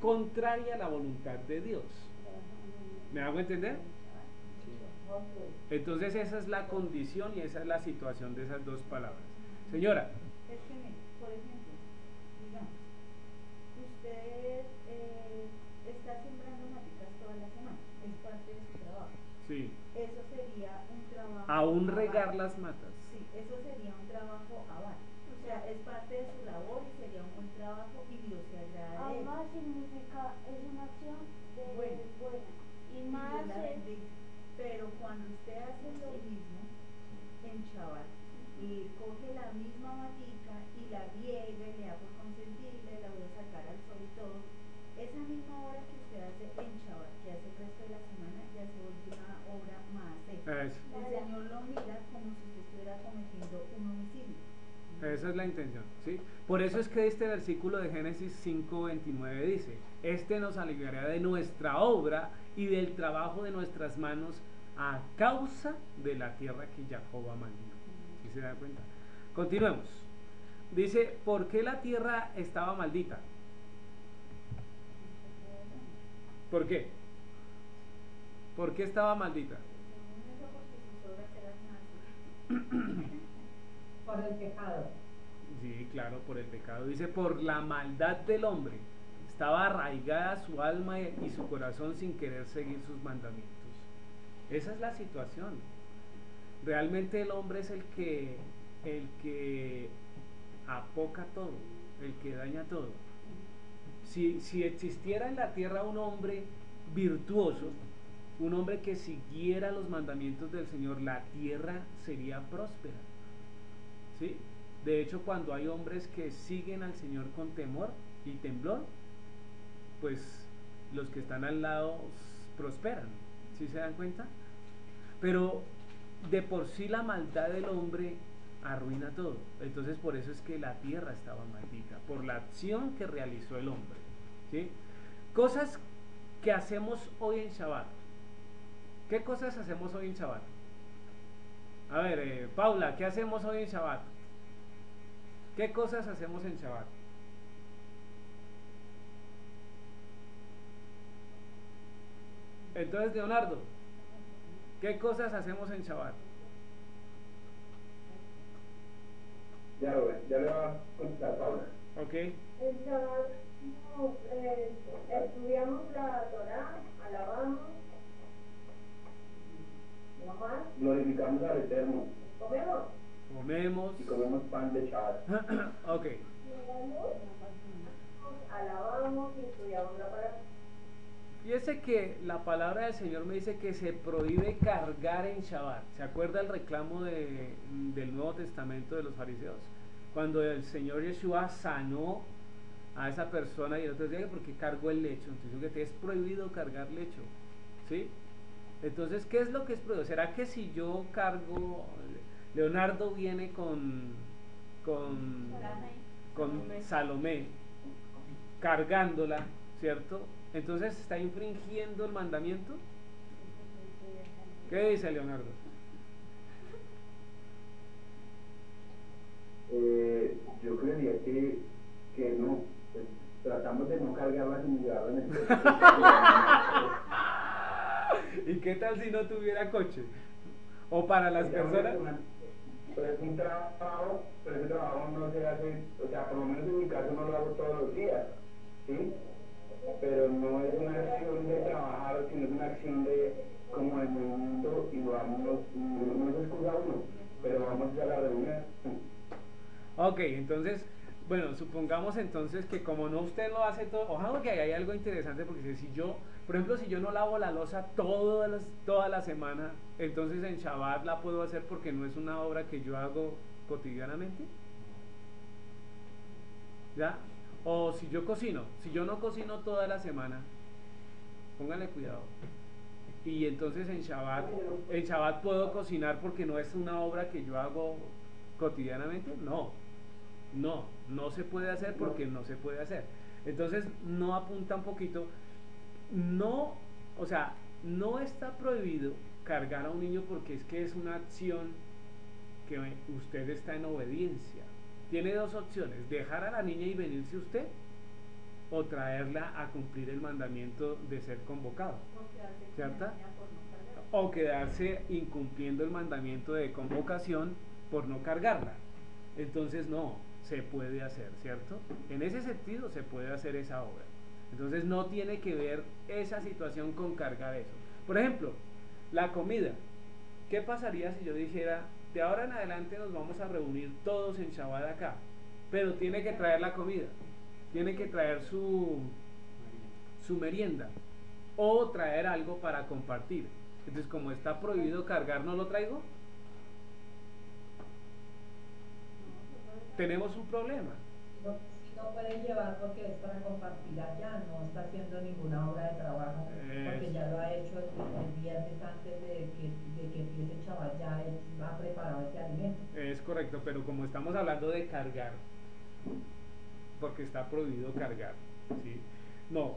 contraria a la voluntad de Dios. ¿Me hago entender? Entonces esa es la condición y esa es la situación de esas dos palabras. Señora. Es que, mire, por ejemplo, digamos, usted está sembrando maticas toda la semana, es parte de su trabajo. Sí. Eso sería un trabajo. Aún abad. regar las matas. Sí, eso sería un trabajo abad. O sea, es parte de su labor y sería un buen trabajo y Dios se agrada de él. Abad significa, es una acción de Bueno. buena. Y Y más Dios la es, bendice. Pero cuando usted hace lo mismo en Shabbat y coge la misma matica y la riega y le da por consentirla y la voy a sacar al sol y todo, esa misma obra que usted hace en Shabbat, que hace el resto de la semana, ya se vuelve una obra más. El Señor lo mira como si usted estuviera cometiendo un homicidio. Esa es la intención, ¿sí? Por eso es que este versículo de Génesis 5:29 dice: este nos aliviará de nuestra obra y del trabajo de nuestras manos a causa de la tierra que Jacob maldijo. ¿Sí se da cuenta? Continuemos. Dice: ¿por qué la tierra estaba maldita? ¿Por qué? ¿Por qué estaba maldita? Eso porque sus obras eran malas. Por el pecado. Sí, claro, por el pecado. Dice: por la maldad del hombre estaba arraigada su alma y su corazón sin querer seguir sus mandamientos. Esa es la situación. Realmente el hombre es el que apoca todo, el que daña todo. Si existiera en la tierra un hombre virtuoso, un hombre que siguiera los mandamientos del Señor, la tierra sería próspera. ¿Sí? De hecho, cuando hay hombres que siguen al Señor con temor y temblor, pues los que están al lado prosperan. ¿Sí se dan cuenta? Pero de por sí la maldad del hombre arruina todo. Entonces por eso es que la tierra estaba maldita, por la acción que realizó el hombre. ¿Sí? Cosas que hacemos hoy en Shabbat. ¿Qué cosas hacemos hoy en Shabbat? A ver, Paula, ¿qué hacemos hoy en Shabbat? ¿Qué cosas hacemos en Shabbat? Entonces, Leonardo, ¿qué cosas hacemos en Shabbat? Ya le va a contestar Paula. Ok. El Shabbat estudiamos la Torah, alabamos, ¿no más? Glorificamos al Eterno Comemos, y comemos pan de Shabbat. Ok. alabamos y estudiamos la palabra. Fíjese que la palabra del Señor me dice que se prohíbe cargar en Shabbat. ¿Se acuerda el reclamo del Nuevo Testamento de los fariseos? Cuando el Señor Yeshua sanó a esa persona y el otro decía: ¿por qué cargó el lecho? Entonces que te es prohibido cargar lecho, ¿sí? Entonces, ¿qué es lo que es prohibido? ¿Será que si yo cargo, Leonardo viene con Salomé cargándola, ¿cierto? Entonces está infringiendo el mandamiento. ¿Qué dice Leonardo? Yo creería que no. Pues, tratamos de no cargarla sin llevarla en el coche. ¿Y qué tal si no tuviera coche? O para las personas. Pero es un trabajo, pero ese trabajo no se hace, o sea, por lo menos en mi caso no lo hago todos los días, ¿sí? Pero no es una acción de trabajar, sino es una acción de como de movimiento y vamos, no es excusa uno, pero vamos a la reunión. Ok, entonces bueno, supongamos entonces que como no usted lo hace todo, ojalá que hay algo interesante, porque si yo, por ejemplo, si yo no lavo la loza toda la semana, entonces en Shabbat la puedo hacer porque no es una obra que yo hago cotidianamente. ¿Ya? O si yo cocino, si yo no cocino toda la semana, póngale cuidado. Y entonces en Shabbat puedo cocinar porque no es una obra que yo hago cotidianamente. No se puede hacer porque no se puede hacer. Entonces no apunta un poquito, no, o sea, no está prohibido cargar a un niño porque es que es una acción que usted está en obediencia. Tiene dos opciones: dejar a la niña y venirse usted, o traerla a cumplir el mandamiento de ser convocado, ¿cierto? O quedarse incumpliendo el mandamiento de convocación por no cargarla. Entonces no, se puede hacer, ¿cierto? En ese sentido se puede hacer esa obra. Entonces no tiene que ver esa situación con cargar eso. Por ejemplo, la comida. ¿Qué pasaría si yo dijera, de ahora en adelante nos vamos a reunir todos en Shabbat acá, pero tiene que traer la comida, tiene que traer su merienda, o traer algo para compartir? Entonces, como está prohibido cargar, ¿no lo traigo? Tenemos un problema. No puede llevar porque es para compartir allá, no está haciendo ninguna obra de trabajo, porque ya lo ha hecho el viernes antes de que empiece el Shabbat, ya ha preparado ese alimento. Es correcto, pero como estamos hablando de cargar, porque está prohibido cargar, ¿sí? No,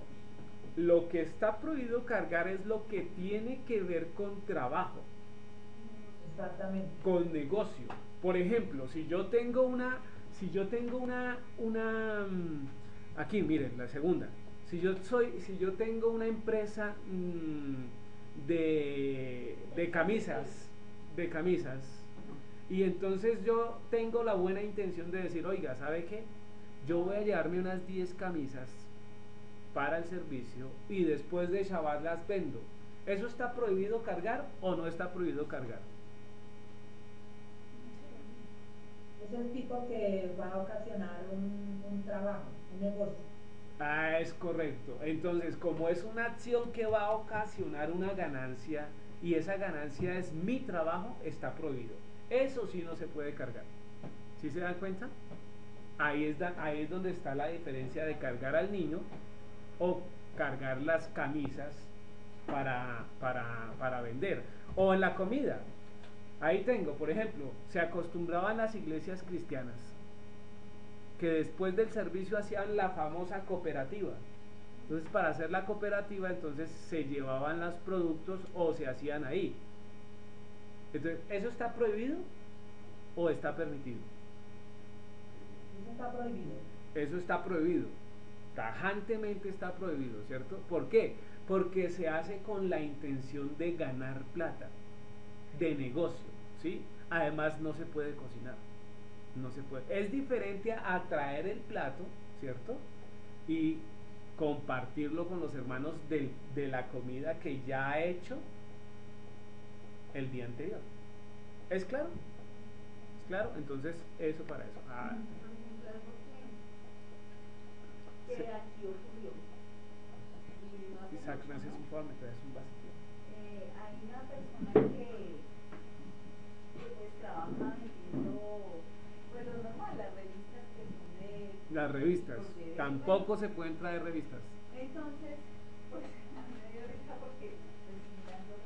lo que está prohibido cargar es lo que tiene que ver con trabajo. Exactamente. Con negocio. Por ejemplo, si yo tengo una aquí miren la segunda, si yo tengo una empresa de camisas, y entonces yo tengo la buena intención de decir, oiga, ¿sabe qué? Yo voy a llevarme unas 10 camisas para el servicio y después de Shabbat las vendo. ¿Eso está prohibido cargar o no está prohibido cargar? Es el tipo que va a ocasionar un trabajo, un negocio. Es correcto. Entonces, como es una acción que va a ocasionar una ganancia y esa ganancia es mi trabajo, está prohibido. Eso sí no se puede cargar. ¿Sí se dan cuenta? Ahí es donde está la diferencia de cargar al niño o cargar las camisas para vender. O en la comida. Ahí tengo, por ejemplo, se acostumbraban las iglesias cristianas que después del servicio hacían la famosa cooperativa. Entonces, para hacer la cooperativa, entonces se llevaban los productos o se hacían ahí. Entonces, ¿eso está prohibido o está permitido? Eso está prohibido. Eso está prohibido. Tajantemente está prohibido, ¿cierto? ¿Por qué? Porque se hace con la intención de ganar plata, de negocio, ¿sí? Además no se puede cocinar, no se puede. Es diferente a traer el plato, ¿cierto? Y compartirlo con los hermanos de la comida que ya ha hecho el día anterior. ¿Es claro? ¿Es claro? Entonces, eso para eso. Que aquí ocurrió. Isaac, me haces un favor, me traes un vasito. Hay una persona que pues trabaja vendiendo, pues lo normal, las revistas que son de... Las revistas, tampoco se pueden traer revistas. Entonces, pues a mí me dio risa porque, pues mirando,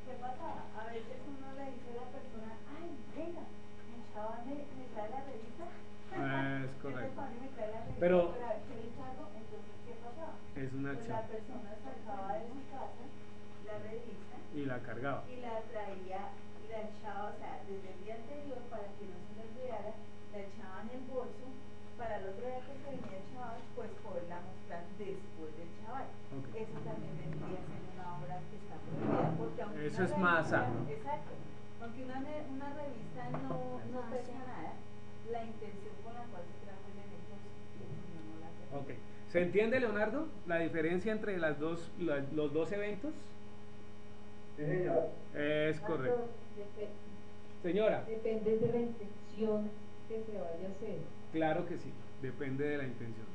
¿qué pasa? A veces uno le dice a la persona, ay, venga, el chaval me trae la revista. Es correcto. Pero a ver qué le cargo, entonces, ¿qué pasaba? Es una Pues acción. la persona sacaba de su casa la revista Y la cargaba. y la traía y la echaba, o sea, desde el día anterior para que no se le olvidara, la echaba en el bolso para el otro día que se venía el chaval, pues poderla mostrar después del chaval. Okay. Eso también vendría siendo una obra que está prohibida, porque aunque eso una es más revista, sano. exacto, aunque una revista no pesa nada, la intención con la cual se trajo el evento no la pesa. Ok. ¿Se entiende, Leonardo, la diferencia entre los dos eventos? Sí, señor. Es correcto. Señora. Depende de la intención que se vaya a hacer. Claro que sí, depende de la intención,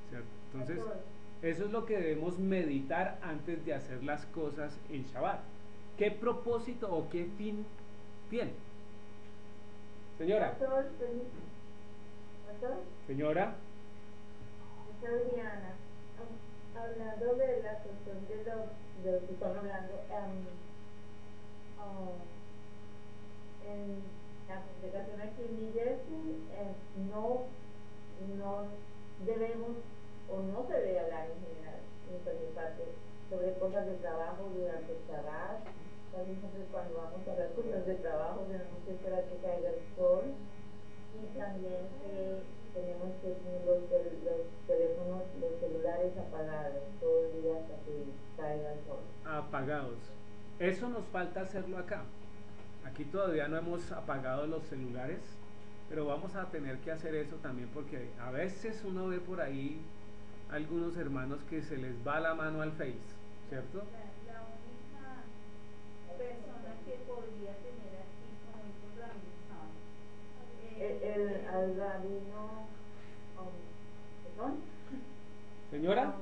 ¿cierto? Entonces, eso es lo que debemos meditar antes de hacer las cosas en Shabbat. ¿Qué propósito o qué fin tiene? Señora. Señora. Soy Diana. Hablando de la cuestión de lo que estamos hablando, en la congregación aquí en New Jersey, no debemos o no se debe hablar en general, por mi parte, sobre cosas de trabajo durante el Shabbat. También cuando vamos a hablar cosas de trabajo tenemos que esperar que caiga el sol, y también tenemos que tener los teléfonos, los celulares apagados todo el día hasta que caiga el sol. Apagados. Eso nos falta hacerlo acá. Aquí todavía no hemos apagado los celulares, pero vamos a tener que hacer eso también, porque a veces uno ve por ahí algunos hermanos que se les va la mano al Face, ¿cierto? La única persona que podría tener aquí como el rabino, ¿perdón? ¿Señora?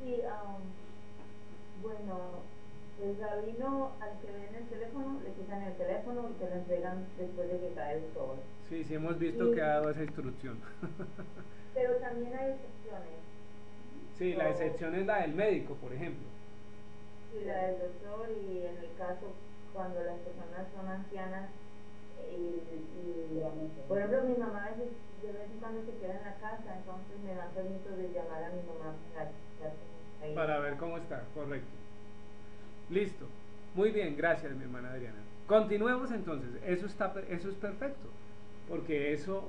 Sí, bueno, el rabino al que ven el teléfono, le quitan el teléfono y te lo entregan después de que cae el sol. Sí, sí hemos visto que ha dado esa instrucción. Pero también hay excepciones. Sí, la excepción es la del médico, por ejemplo. Sí, la del doctor, y en el caso cuando las personas son ancianas, por ejemplo, mi mamá a veces de vez en cuando se queda en la casa, entonces me dan permiso de llamar a mi mamá para ver cómo está, correcto. Listo, muy bien, gracias mi hermana Adriana. Continuemos entonces, eso es perfecto, porque eso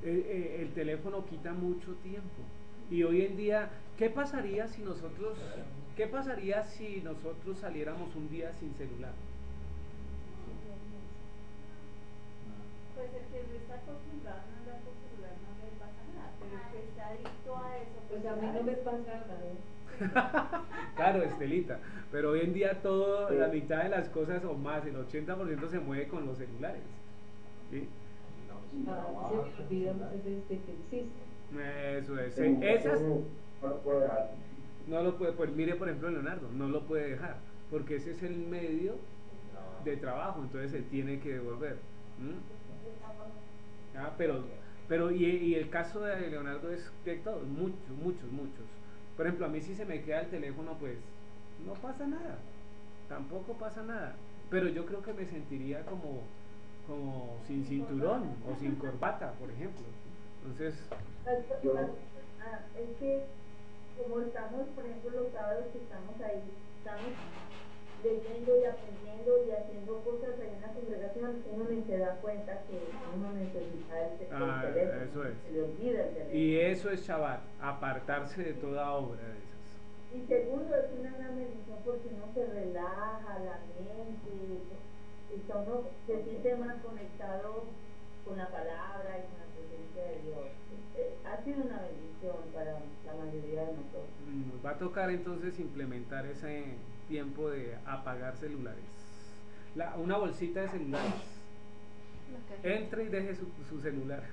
el teléfono quita mucho tiempo. Y hoy en día, ¿qué pasaría si nosotros saliéramos un día sin celular? Pues el que no está acostumbrado a andar con celular no le pasa nada, pero el que está adicto a eso, pues a mí no me pasa nada. Claro, Estelita, pero hoy en día la mitad de las cosas o más, el 80% se mueve con los celulares, ¿sí? Se me olvida muchas veces de que existe. Eso es, esas no lo puede, pues mire por ejemplo Leonardo, no lo puede dejar, porque ese es el medio de trabajo, entonces se tiene que devolver. Pero y el caso de Leonardo es de todos, muchos. Por ejemplo, a mí si se me queda el teléfono, pues no pasa nada, tampoco pasa nada, pero yo creo que me sentiría como sin cinturón o sin corbata, por ejemplo. Entonces es que como estamos, por ejemplo, los sábados que estamos ahí, estamos leyendo y aprendiendo y haciendo cosas ahí en la congregación, uno ni se da cuenta que uno necesita el teléfono, eso es. se le olvida el teléfono. Y eso es Shabbat, apartarse de toda obra de esas. Y segundo, es una gran bendición porque uno se relaja la mente, uno se siente más conectado con la palabra y con la presencia de Dios. Ha sido una bendición para la mayoría de nosotros. Nos va a tocar entonces implementar ese tiempo de apagar celulares. Una bolsita de celulares. Entre y deje su celular.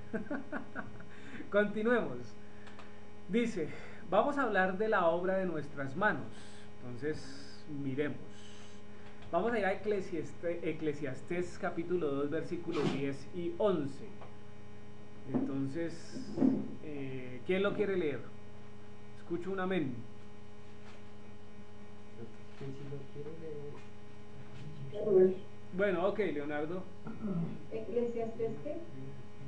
Continuemos. Dice, vamos a hablar de la obra de nuestras manos. Entonces, miremos. Vamos a ir a Eclesiastés capítulo 2, versículos 10 y 11. Entonces, ¿quién lo quiere leer? Escucho un amén. Bueno, ok, Leonardo. ¿Eclesiastés qué?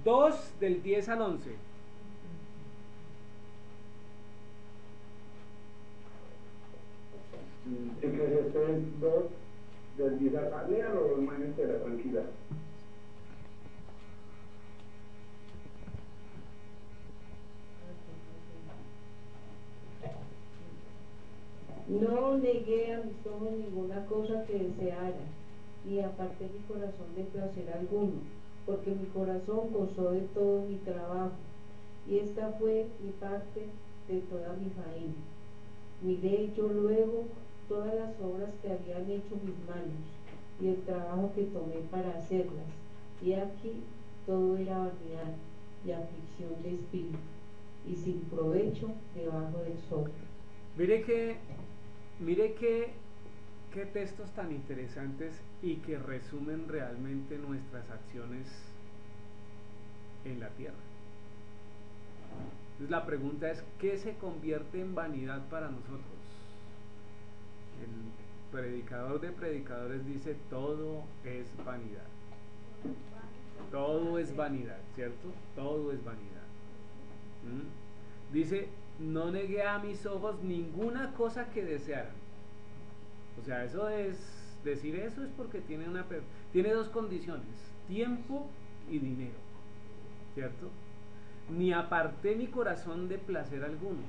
2 del 10 al 11. Eclesiastés 2 del 10 al 11. Léalo, hermano, tranquila. No negué a mis ojos ninguna cosa que deseara, ni aparté mi corazón de placer alguno, porque mi corazón gozó de todo mi trabajo, y esta fue mi parte de toda mi faena. Miré yo luego todas las obras que habían hecho mis manos, y el trabajo que tomé para hacerlas, y aquí todo era vanidad y aflicción de espíritu, y sin provecho debajo del sol. Mire qué textos tan interesantes y que resumen realmente nuestras acciones en la tierra. Entonces la pregunta es, ¿qué se convierte en vanidad para nosotros? El predicador de predicadores dice, todo es vanidad. Todo es vanidad, ¿cierto? Todo es vanidad. Dice, no negué a mis ojos ninguna cosa que desearan. O sea, eso es, decir eso es porque tiene dos condiciones, tiempo y dinero, ¿cierto? Ni aparté mi corazón de placer alguno.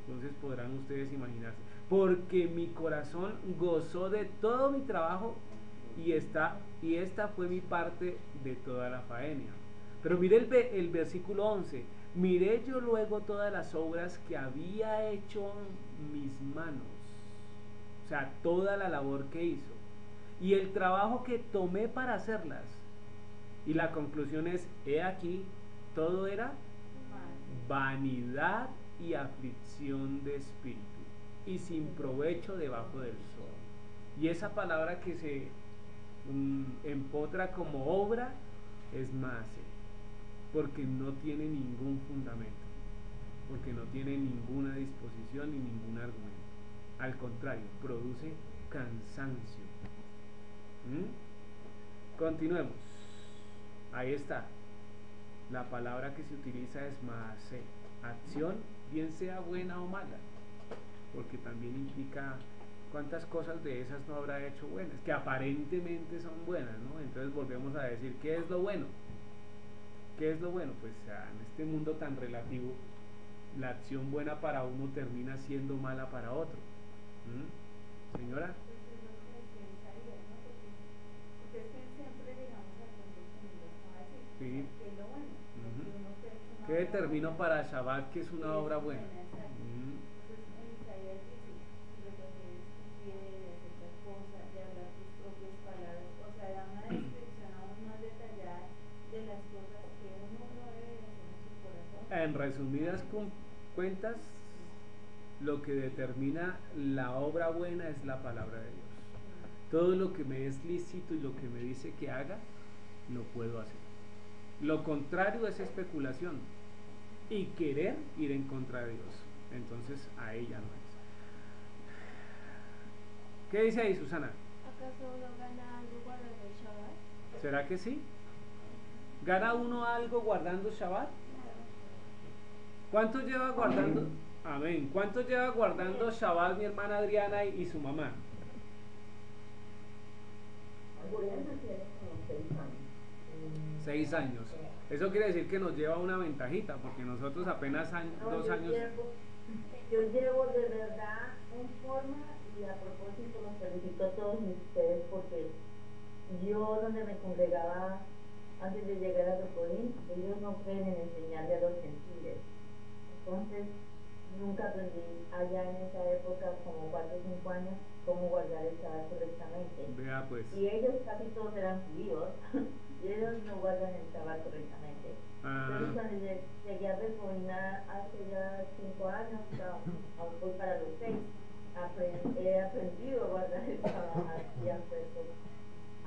Entonces podrán ustedes imaginarse, porque mi corazón gozó de todo mi trabajo y esta fue mi parte de toda la faena. Pero mire el versículo 11, miré yo luego todas las obras que había hecho mis manos, o sea, toda la labor que hizo y el trabajo que tomé para hacerlas, y la conclusión es, he aquí, todo era vanidad y aflicción de espíritu y sin provecho debajo del sol. Y esa palabra que se empotra como obra es maase, porque no tiene ningún fundamento, porque no tiene ninguna disposición ni ningún argumento. Al contrario, produce cansancio. Continuemos. Ahí está. La palabra que se utiliza es maase, acción, bien sea buena o mala, porque también implica cuántas cosas de esas no habrá hecho buenas, que aparentemente son buenas, ¿no? Entonces volvemos a decir, ¿qué es lo bueno? ¿Qué es lo bueno? Pues en este mundo tan relativo, la acción buena para uno termina siendo mala para otro. Señora. Sí. ¿Qué determino para Shabbat que es una obra buena? En resumidas cuentas, lo que determina la obra buena es la palabra de Dios. Todo lo que me es lícito y lo que me dice que haga, lo puedo hacer. Lo contrario es especulación y querer ir en contra de Dios. Entonces a ella no es. ¿Qué dice ahí, Susana? ¿Acaso uno gana algo guardando el Shabbat? ¿Será que sí? ¿Gana uno algo guardando Shabbat? ¿Cuánto lleva guardando? Amén. ¿Cuánto lleva guardando Shabbat mi hermana Adriana y su mamá? 6 años. Eso quiere decir que nos lleva una ventajita, porque nosotros apenas 2 años. Yo llevo de verdad en forma, y a propósito los felicito a todos ustedes, porque yo donde me congregaba antes de llegar a Rocolín, ellos no creen en enseñarle a los gentiles. Entonces nunca aprendí allá en esa época, como 4 o 5 años, cómo guardar el Shabbat correctamente. Vea pues. Y ellos casi todos eran judíos y ellos no guardan el Shabbat correctamente. Entonces cuando llegué a Recoina hace ya 5 años, aún voy para los 6, he aprendido a guardar el Shabbat y apuesto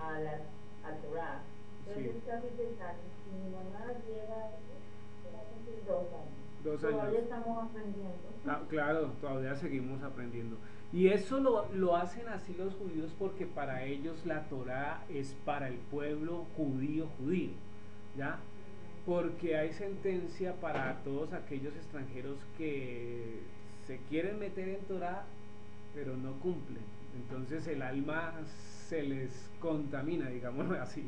al Torah. Entonces casi 6 años y mi mamá llega a cumplir 2 años. 2 años. Todavía estamos aprendiendo. Claro, todavía seguimos aprendiendo. Y eso lo hacen así los judíos porque para ellos la Torá es para el pueblo judío, ¿ya? Porque hay sentencia para todos aquellos extranjeros que se quieren meter en Torá, pero no cumplen. Entonces el alma se les contamina, digámoslo así.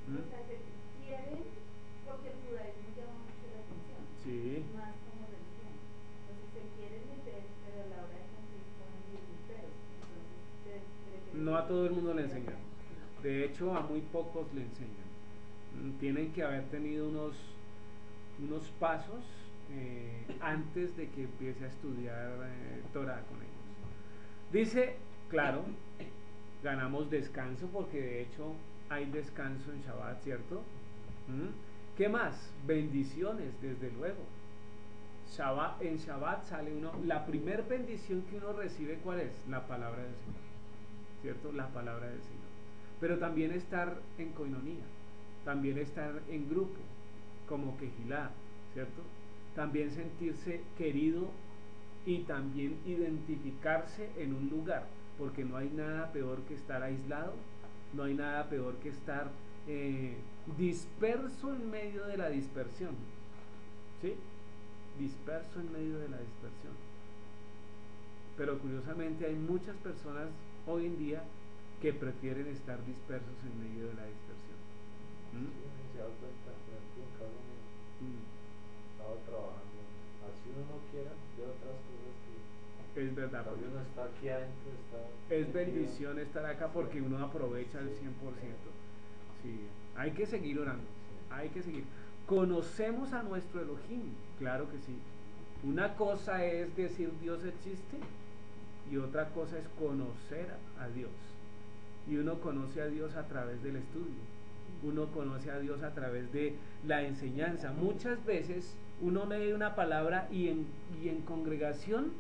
O sea, se quieren porque el judaísmo llama mucho la atención. Sí. Más como religión. Entonces se quieren meter, pero a la hora de cumplir ponen 10.000 peros. Entonces, no a todo el mundo le enseñan. De hecho, a muy pocos le enseñan. Tienen que haber tenido unos pasos antes de que empiece a estudiar Torah con ellos. Dice, claro, ganamos descanso porque de hecho hay descanso en Shabbat, ¿cierto? ¿Qué más? Bendiciones, desde luego. En Shabbat sale uno, la primer bendición que uno recibe, ¿cuál es? La palabra del Señor, ¿cierto? La palabra del Señor. Pero también estar en coinonía, también estar en grupo, como Quejilá, ¿cierto? También sentirse querido y también identificarse en un lugar, porque no hay nada peor que estar aislado, no hay nada peor que estar disperso en medio de la dispersión, ¿sí? Disperso en medio de la dispersión. Pero curiosamente hay muchas personas hoy en día que prefieren estar dispersos en medio de la dispersión. Sí, se da cuenta, por ejemplo, en caso mío, estaba trabajando, así uno no quiera, de otras cosas que es verdad, porque uno está aquí adentro, está es bendición estar acá porque uno aprovecha el 100%. Sí, hay que seguir orando, hay que seguir. ¿Conocemos a nuestro Elohim? Claro que sí. Una cosa es decir Dios existe y otra cosa es conocer a Dios. Y uno conoce a Dios a través del estudio, uno conoce a Dios a través de la enseñanza. Muchas veces uno lee una palabra y en congregación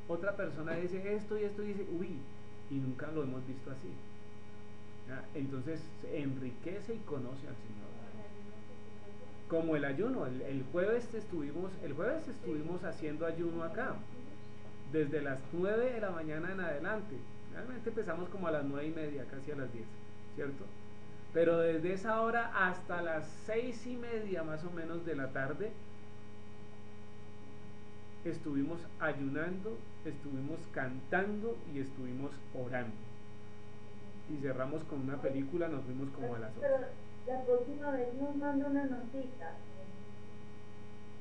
otra persona dice esto y esto y dice, uy, y nunca lo hemos visto así. ¿Ya? Entonces se enriquece y conoce al Señor. Como el ayuno, el jueves estuvimos haciendo ayuno acá, desde las 9 de la mañana en adelante. Realmente empezamos como a las 9:30, casi a las 10, ¿cierto? Pero desde esa hora hasta las 6:30 más o menos de la tarde, estuvimos ayunando, estuvimos cantando y estuvimos orando. Y cerramos con una película, nos fuimos como a las 8. Pero la próxima vez nos manda una notita.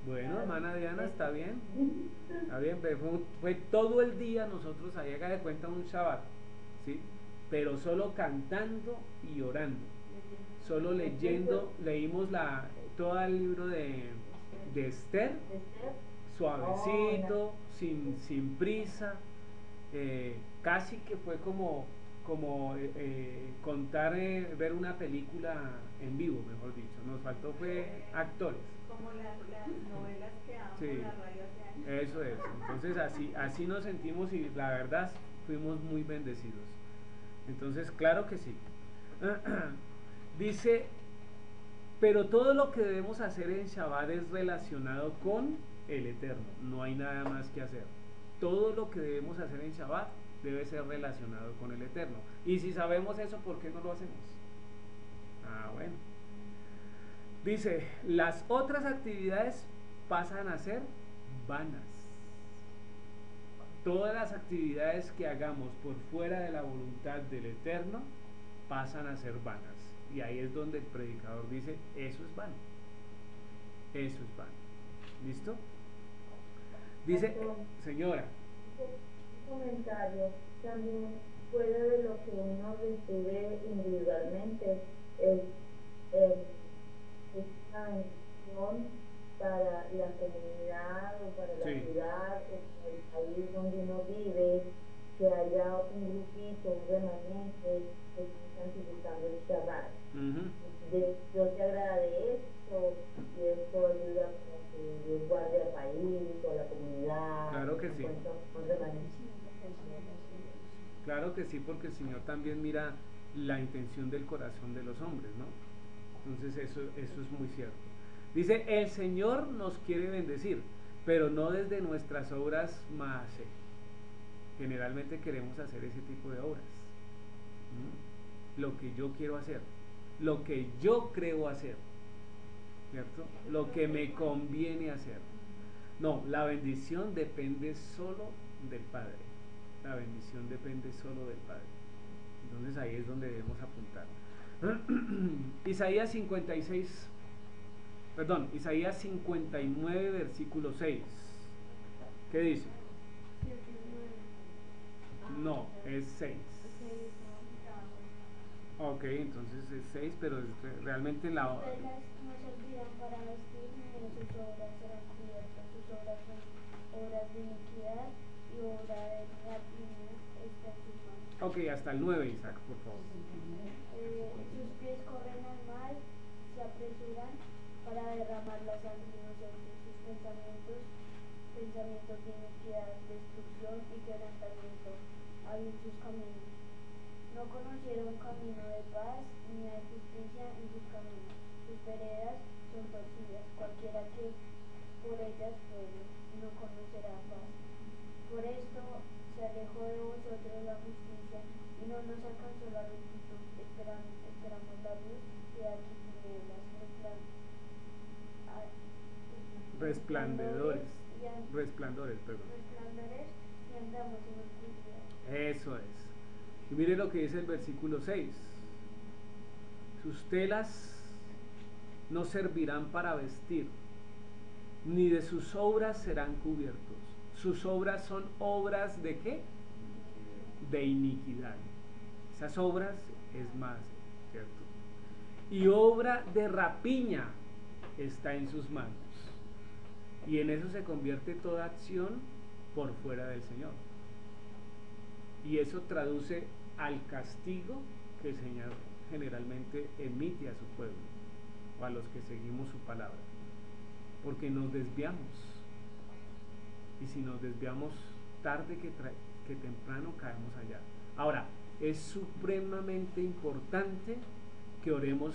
Bueno, hermana Diana, está bien. Está bien, pero fue todo el día nosotros ahí, haga de cuenta un Shabbat, ¿sí? Pero solo cantando y orando. Solo leyendo, leímos todo el libro de Esther, suavecito, sin prisa. Casi que fue como contar, ver una película en vivo, mejor dicho. Nos faltó fue actores. Como las novelas que dan por la radio hace años. Eso es. Entonces así nos sentimos y la verdad fuimos muy bendecidos. Entonces, claro que sí. Dice, pero todo lo que debemos hacer en Shabbat es relacionado con el Eterno. No hay nada más que hacer. Todo lo que debemos hacer en Shabbat debe ser relacionado con el Eterno. Y si sabemos eso, ¿por qué no lo hacemos? Bueno. Dice, las otras actividades pasan a ser vanas. Todas las actividades que hagamos por fuera de la voluntad del Eterno pasan a ser vanas. Y ahí es donde el predicador dice, eso es vano. Eso es vano. ¿Listo? Dice, señora. Un comentario también fuera de lo que uno recibe individualmente es una bendición para la comunidad o para la ciudad o para el país donde uno vive, que haya un grupito, un remanente que esté santificando el Shabbat. Dios te agrada de esto y esto ayuda para que Dios guarde al país o a la comunidad. Claro que sí. Claro que sí, porque el Señor también mira la intención del corazón de los hombres, ¿no? Entonces eso es muy cierto. Dice, el Señor nos quiere bendecir, pero no desde nuestras obras maase. Generalmente queremos hacer ese tipo de obras. Lo que yo quiero hacer, lo que yo creo hacer, ¿cierto? Lo que me conviene hacer. No, la bendición depende solo del Padre. La bendición depende solo del Padre. Entonces ahí es donde debemos apuntar. Isaías 59, versículo 6. ¿Qué dice? No, es 6. Ok, entonces es 6, pero realmente la... No se olvidan para vestirme, sus obras serán cubiertas, sus obras son obras de iniquidad y obra de rapina está en sus manos. Ok, hasta el 9, Isaac, por favor. Sus pies corren al mal, se apresuran para derramar la sangre inocente. Sus pensamientos de iniquidad, destrucción y quebrantamiento hay en sus caminos. No conocieron camino de paz, ni hay justicia en sus caminos. Sus veredas son torcidas, cualquiera que por ellas fuere, no conocerá paz. Por esto se alejó de vosotros la justicia, y no nos alcanzó la rectitud. Esperamos la luz, y aquí tinieblas, resplandores, resplandores, y andamos en oscuridad. eso es. Y mire lo que dice el versículo 6. Sus telas no servirán para vestir, ni de sus obras serán cubiertos. Sus obras son obras ¿de qué? De iniquidad. Esas obras es más, ¿cierto? Y obra de rapiña está en sus manos. Y en eso se convierte toda acción por fuera del Señor. Y eso traduce al castigo que el Señor generalmente emite a su pueblo, o a los que seguimos su palabra, porque nos desviamos. Y si nos desviamos, tarde que temprano caemos allá. Ahora, es supremamente importante que oremos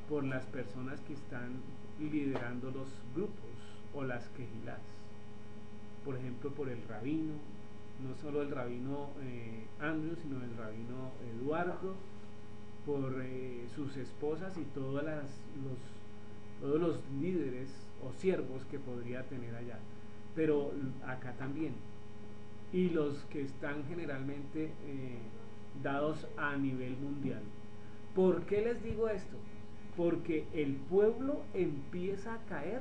por las personas que están liderando los grupos o las quejilás. Por ejemplo, por el rabino, no solo el rabino Andrew, sino el rabino Eduardo, por sus esposas y todos los líderes o siervos que podría tener allá, pero acá también, y los que están generalmente dados a nivel mundial. ¿Por qué les digo esto? Porque el pueblo empieza a caer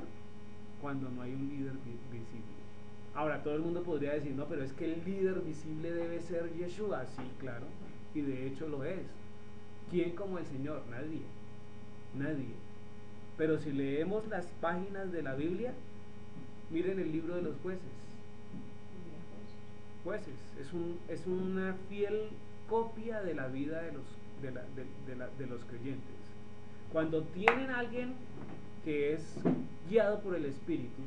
cuando no hay un líder visible. Ahora, todo el mundo podría decir, no, pero es que el líder visible debe ser Yeshua. Sí, claro, y de hecho lo es. ¿Quién como el Señor? Nadie. Nadie. Pero si leemos las páginas de la Biblia, miren el libro de los jueces. Jueces, es una fiel copia de la vida de los creyentes. Cuando tienen a alguien que es guiado por el Espíritu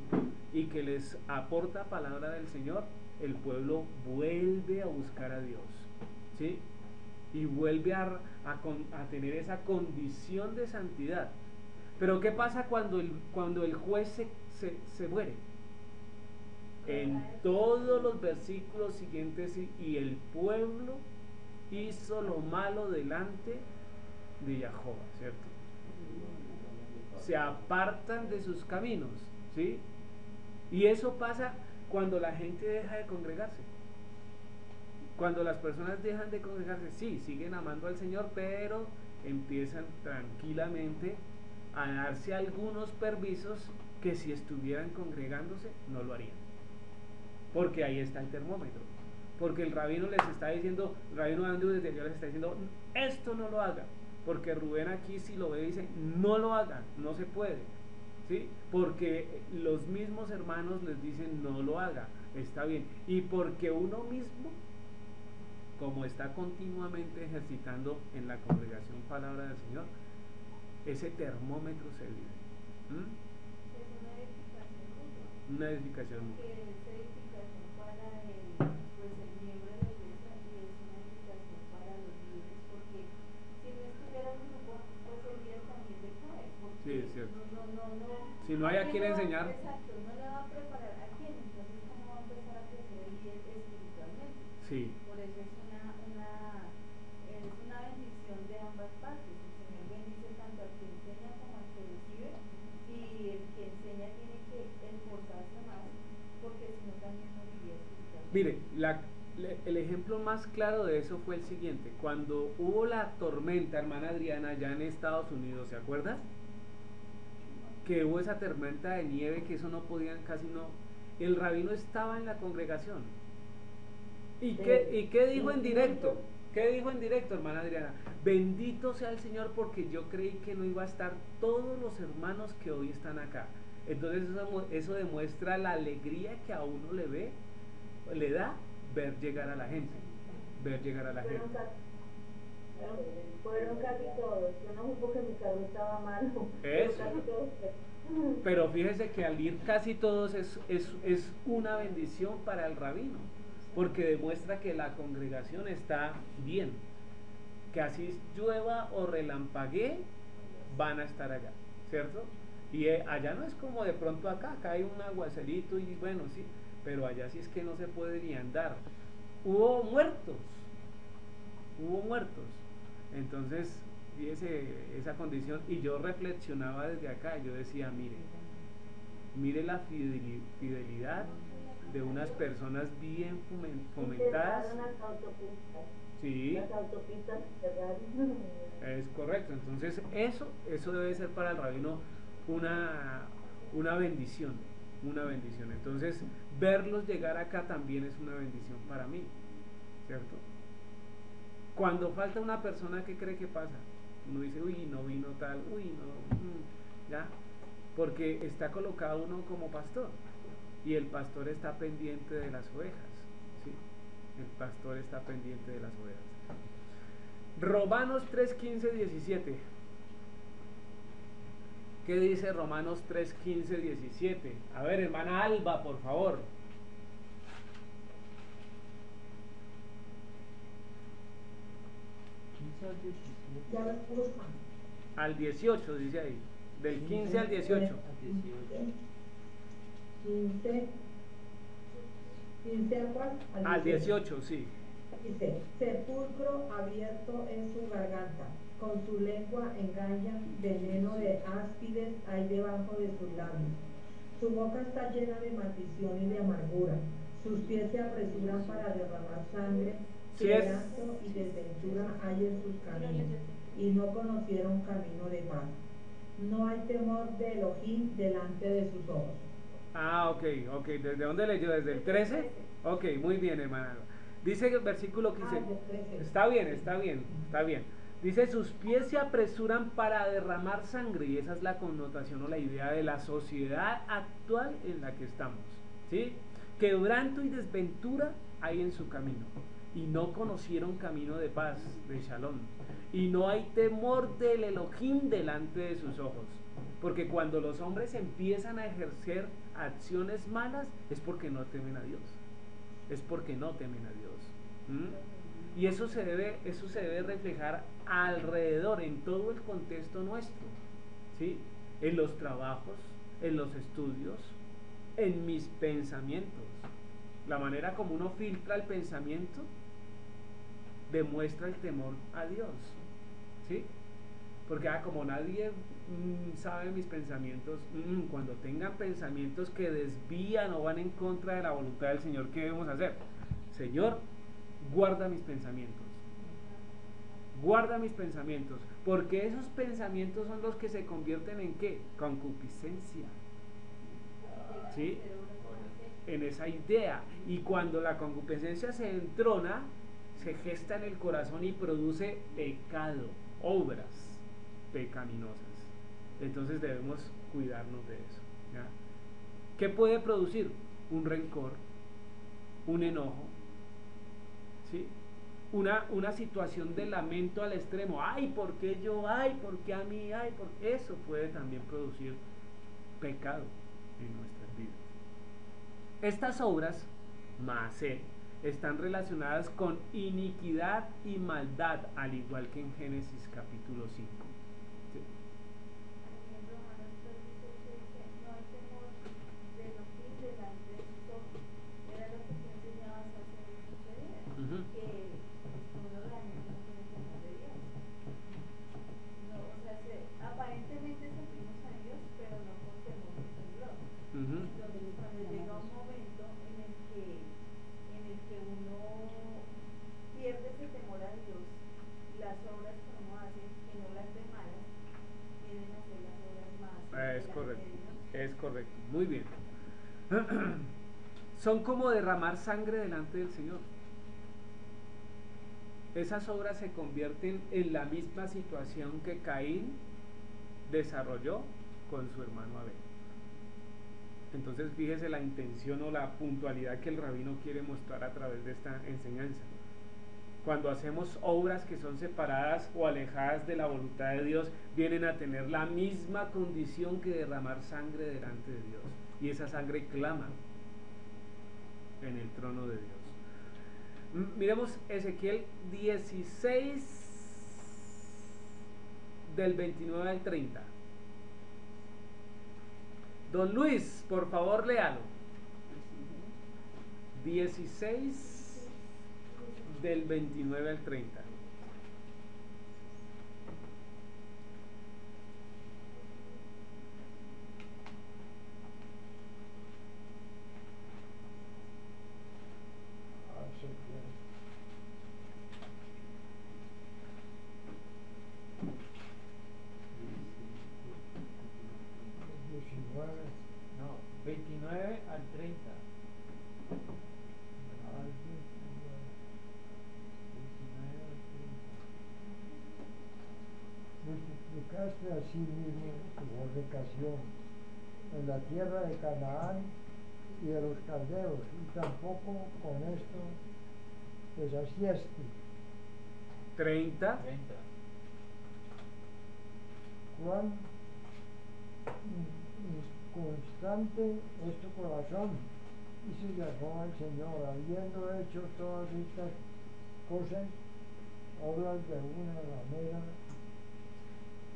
y que les aporta palabra del Señor, el pueblo vuelve a buscar a Dios, ¿sí? Y vuelve a tener esa condición de santidad. Pero ¿qué pasa cuando el juez se muere? En todos los versículos siguientes, y el pueblo hizo lo malo delante de Jehová, ¿cierto? Se apartan de sus caminos, ¿sí? Y eso pasa cuando la gente deja de congregarse. Cuando las personas dejan de congregarse, sí, siguen amando al Señor, pero empiezan tranquilamente a darse algunos permisos que si estuvieran congregándose no lo harían. Porque ahí está el termómetro. Porque el rabino les está diciendo, el rabino Andrew desde allá les está diciendo, esto no lo haga. Porque Rubén aquí si lo ve dice, no lo hagan, no se puede, ¿sí? Porque los mismos hermanos les dicen, no lo haga, está bien. Y porque uno mismo, como está continuamente ejercitando en la congregación palabra del Señor, ese termómetro se vive. Es una edificación mutua. Una edificación mutua. Que es edificación para el miembro de la iglesia, y es una edificación para los líderes, porque si no estuviera el grupo, pues el líder también decae. Sí, es cierto. No, si no hay a quien enseñar. Exacto, no le va a preparar a quién, entonces cómo va a empezar a crecer el líder espiritualmente. Sí. Por eso es una bendición de ambas partes. El Señor bendice tanto al que enseña como al que recibe, y el que enseña tiene que esforzarse más, porque si no también no vivía espiritualmente. Mire, el ejemplo más claro de eso fue el siguiente. Cuando hubo la tormenta, hermana Adriana, allá en Estados Unidos, ¿se acuerda? Que hubo esa tormenta de nieve, que eso no podían, casi no. El rabino estaba en la congregación. ¿Y qué dijo en directo? ¿Qué dijo en directo, hermana Adriana? Bendito sea el Señor, porque yo creí que no iba a estar todos los hermanos que hoy están acá. Entonces eso demuestra la alegría que a uno le da ver llegar a la gente. Ver llegar a la gente. Fueron casi todos. Yo no fui porque mi carro estaba malo. Eso. Casi todos. Pero fíjese que al ir casi todos es una bendición para el rabino, porque demuestra que la congregación está bien, que así llueva o relampaguee, van a estar allá, ¿cierto? Y allá no es como de pronto acá hay un aguacerito y bueno, sí, pero allá sí es que no se puede ni andar. Hubo muertos, entonces fíjese esa condición, y yo reflexionaba desde acá, yo decía, mire la fidelidad de unas personas bien fomentadas. Sí, las autopistas cerraron. es correcto. Entonces eso debe ser para el rabino una bendición, entonces verlos llegar acá también es una bendición para mí, ¿cierto? Cuando falta una persona, ¿qué cree que pasa? Uno dice, uy, no vino tal, uy, no, ya, porque está colocado uno como pastor, y el pastor está pendiente de las ovejas, ¿sí? El pastor está pendiente de las ovejas. Romanos 3, 15, 17. ¿Qué dice Romanos 3, 15, 17? A ver, hermana Alba, por favor. Al 18 dice ahí, del 15 al 18. 15 al cual? Al 18, sí. Dice, sepulcro abierto en su garganta, con su lengua engaña, veneno de áspides hay debajo de sus labios. Su boca está llena de maldición y de amargura, sus pies se apresuran para derramar sangre, quebranto y desventura hay en sus caminos, y no conocieron camino de paz. No hay temor de Elohim delante de sus ojos. Ah, ok. ¿Desde dónde leyó? ¿Desde el 13? Ok, muy bien, hermano. Dice el versículo 15. Está bien. Dice, sus pies se apresuran para derramar sangre, y esa es la connotación o la idea de la sociedad actual en la que estamos, ¿sí? Quebranto y desventura hay en su camino, y no conocieron camino de paz, de Shalom, y no hay temor del Elohim delante de sus ojos, porque cuando los hombres empiezan a ejercer acciones malas es porque no temen a Dios, y eso se debe reflejar alrededor, en todo el contexto nuestro, ¿sí? En los trabajos, en los estudios, en mis pensamientos. La manera como uno filtra el pensamiento demuestra el temor a Dios, ¿sí? Porque como nadie sabe mis pensamientos, cuando tengan pensamientos que desvían o van en contra de la voluntad del Señor, ¿qué debemos hacer? Señor, guarda mis pensamientos, porque esos pensamientos son los que se convierten en ¿qué? Concupiscencia, ¿sí? En esa idea, y cuando la concupiscencia se entrona, se gesta en el corazón y produce pecado, obras pecaminosas. Entonces debemos cuidarnos de eso, ¿ya? ¿Qué puede producir? Un rencor, un enojo, ¿sí? Una situación de lamento al extremo. Ay, ¿por qué yo? Ay, ¿por qué a mí? Ay, ¿por qué? Eso puede también producir pecado en nuestras vidas. Estas obras, Maasé, están relacionadas con iniquidad y maldad, al igual que en Génesis capítulo 5. ¿Sí? Aparentemente servimos a Dios, pero no con temor y temblor. Entonces, cuando llega un momento en el que uno pierde ese temor a Dios, las obras que uno hace, que no las ve malas, tienden a ser las obras más. Es correcto, muy bien. Son como derramar sangre delante del Señor. Esas obras se convierten en la misma situación que Caín desarrolló con su hermano Abel. Entonces fíjese la intención o la puntualidad que el rabino quiere mostrar a través de esta enseñanza. cuando hacemos obras que son separadas o alejadas de la voluntad de Dios, vienen a tener la misma condición que derramar sangre delante de Dios. Y esa sangre clama en el trono de Dios. Miremos Ezequiel 16, del 29 al 30. Don Luis, por favor, léalo. 16 del 29 al 30. No, 29 al 30. Multiplicaste asimismo tu fornicación en la tierra de Canaán y de los caldeos, y tampoco con esto desasiaste. 30. Cuán inconstante es tu corazón, dice Jehová el Señor, habiendo hecho todas estas cosas, obras de una ramera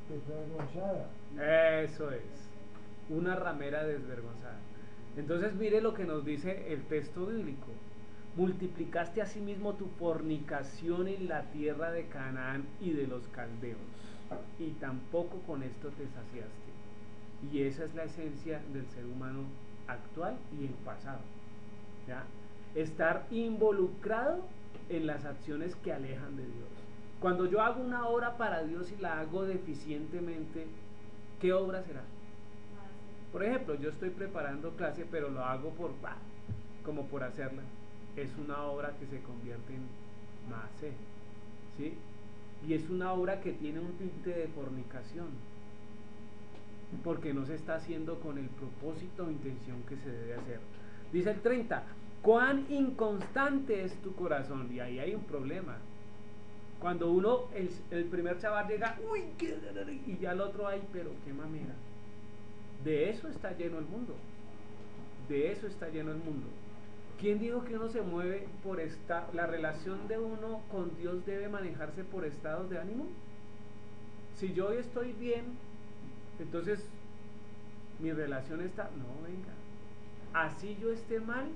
desvergonzada. Eso es, una ramera desvergonzada. Entonces mire lo que nos dice el texto bíblico: multiplicaste asimismo tu fornicación en la tierra de Canaán y de los caldeos, y tampoco con esto te saciaste. Y esa es la esencia del ser humano actual y el pasado, ¿ya? Estar involucrado en las acciones que alejan de Dios. Cuando yo hago una obra para Dios y la hago deficientemente, ¿qué obra será? Por ejemplo, yo estoy preparando clase, pero lo hago como por hacerla. Es una obra que se convierte en maaseh, ¿sí? Y es una obra que tiene un tinte de fornicación, porque no se está haciendo con el propósito o intención que se debe hacer. Dice el 30, cuán inconstante es tu corazón. Y ahí hay un problema. Cuando uno, el primer chaval llega, uy, y ya el otro, ay, pero qué mamera. De eso está lleno el mundo. De eso está lleno el mundo. ¿Quién dijo que uno se mueve por la relación de uno con Dios debe manejarse por estados de ánimo? Si yo hoy estoy bien, entonces mi relación está, no, venga, así yo esté mal.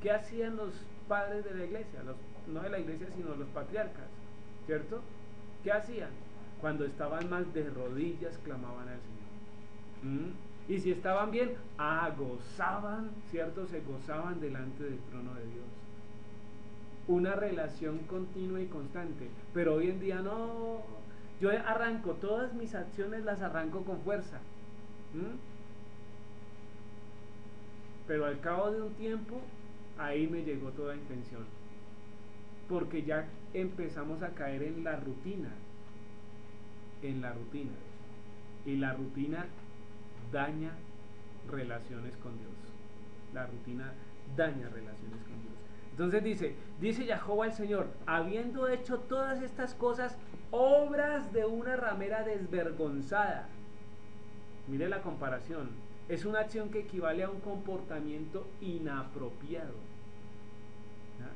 ¿Qué hacían los padres de la iglesia? No de la iglesia, sino los patriarcas, ¿cierto? ¿Qué hacían? Cuando estaban mal, de rodillas clamaban al Señor. Y si estaban bien, gozaban, ¿cierto? Se gozaban delante del trono de Dios. Una relación continua y constante. Pero hoy en día no. Yo arranco, todas mis acciones las arranco con fuerza. Pero al cabo de un tiempo, ahí me llegó toda intención. Porque ya empezamos a caer en la rutina. En la rutina. Y la rutina daña relaciones con Dios. La rutina daña relaciones con Dios. Entonces dice Jehová el Señor, habiendo hecho todas estas cosas, obras de una ramera desvergonzada. Mire la comparación. Es una acción que equivale a un comportamiento inapropiado. ¿Ya?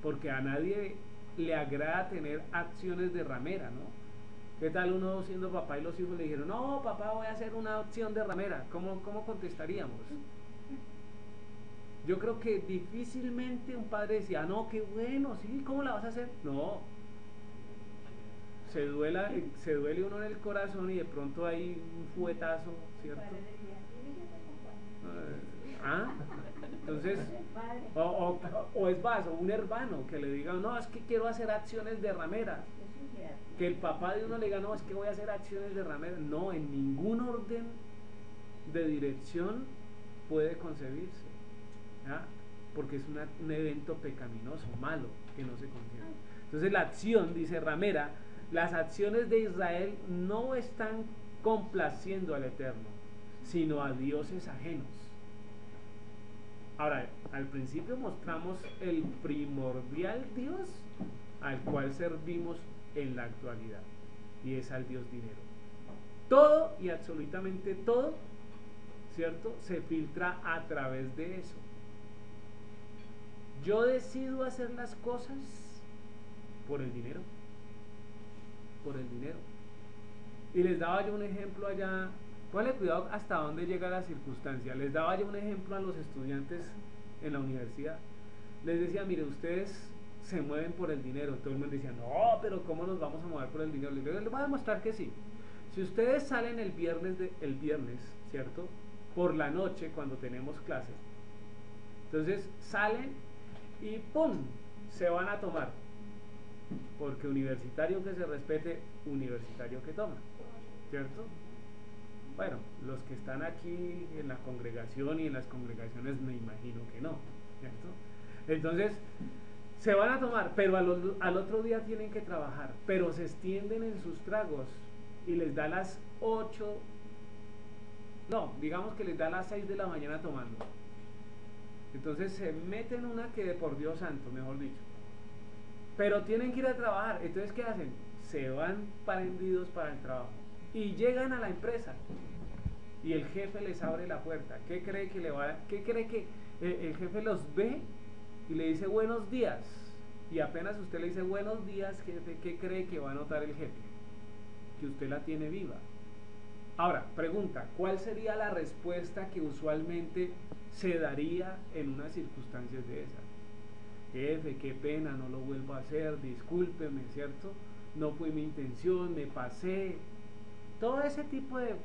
Porque a nadie le agrada tener acciones de ramera, ¿no? ¿Qué tal uno siendo papá y los hijos le dijeron, no, papá, voy a hacer una acción de ramera? ¿Cómo contestaríamos? Yo creo que difícilmente un padre decía, no, qué bueno, sí, ¿cómo la vas a hacer? No. Se duele uno en el corazón y de pronto hay un fuetazo, ¿cierto? Entonces, o es más, o un hermano que le diga, no, es que quiero hacer acciones de ramera. Que el papá de uno le diga, no, es que voy a hacer acciones de ramera. No, en ningún orden de dirección puede concebirse, ¿ya? Porque es un evento pecaminoso, malo, que no se concibe. Entonces la acción, dice ramera, las acciones de Israel no están complaciendo al Eterno, sino a dioses ajenos. Ahora, al principio mostramos el primordial Dios al cual servimos en la actualidad, y es al Dios dinero. Todo y absolutamente todo, ¿cierto?, se filtra a través de eso. Yo decido hacer las cosas por el dinero, por el dinero. Y les daba yo un ejemplo allá, ponle cuidado hasta dónde llega la circunstancia. Les daba yo un ejemplo a los estudiantes en la universidad. Les decía, mire, ustedes se mueven por el dinero. Todo el mundo decía, no, pero ¿cómo nos vamos a mover por el dinero? Les voy a demostrar que sí. Si ustedes salen el viernes, ¿cierto?, por la noche cuando tenemos clase, entonces salen y ¡pum!, se van a tomar. Porque universitario que se respete, universitario que toma, ¿cierto? Bueno, los que están aquí en la congregación y en las congregaciones me imagino que no, ¿cierto? Entonces, se van a tomar, pero al otro día tienen que trabajar, pero se extienden en sus tragos y les da las 8, no, digamos que les da las 6 de la mañana tomando. Entonces se meten una que de por Dios santo, mejor dicho. Pero tienen que ir a trabajar. Entonces, ¿qué hacen? Se van prendidos para el trabajo y llegan a la empresa y el jefe les abre la puerta. ¿Qué cree que el jefe los ve y le dice buenos días? Y apenas usted le dice buenos días, jefe, ¿qué cree que va a notar el jefe? Que usted la tiene viva. Ahora, pregunta, ¿cuál sería la respuesta que usualmente se daría en unas circunstancias de esas? Jefe, qué pena, no lo vuelvo a hacer, discúlpeme, ¿cierto? No fue mi intención, me pasé. Todo ese tipo de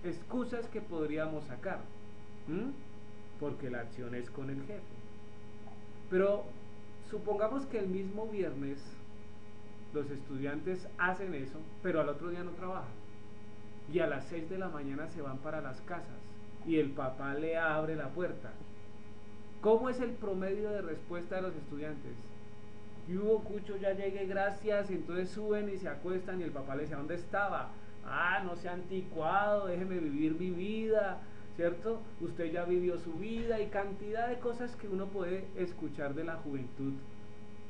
excusas que podríamos sacar, porque la acción es con el jefe. Pero supongamos que el mismo viernes los estudiantes hacen eso, pero al otro día no trabajan. Y a las 6 de la mañana se van para las casas y el papá le abre la puerta. ¿Cómo es el promedio de respuesta de los estudiantes? Y hubo Cucho, ya llegué, gracias. Entonces suben y se acuestan y el papá le dice, ¿dónde estaba? Ah, no sea anticuado, déjeme vivir mi vida, ¿cierto? Usted ya vivió su vida, y cantidad de cosas que uno puede escuchar de la juventud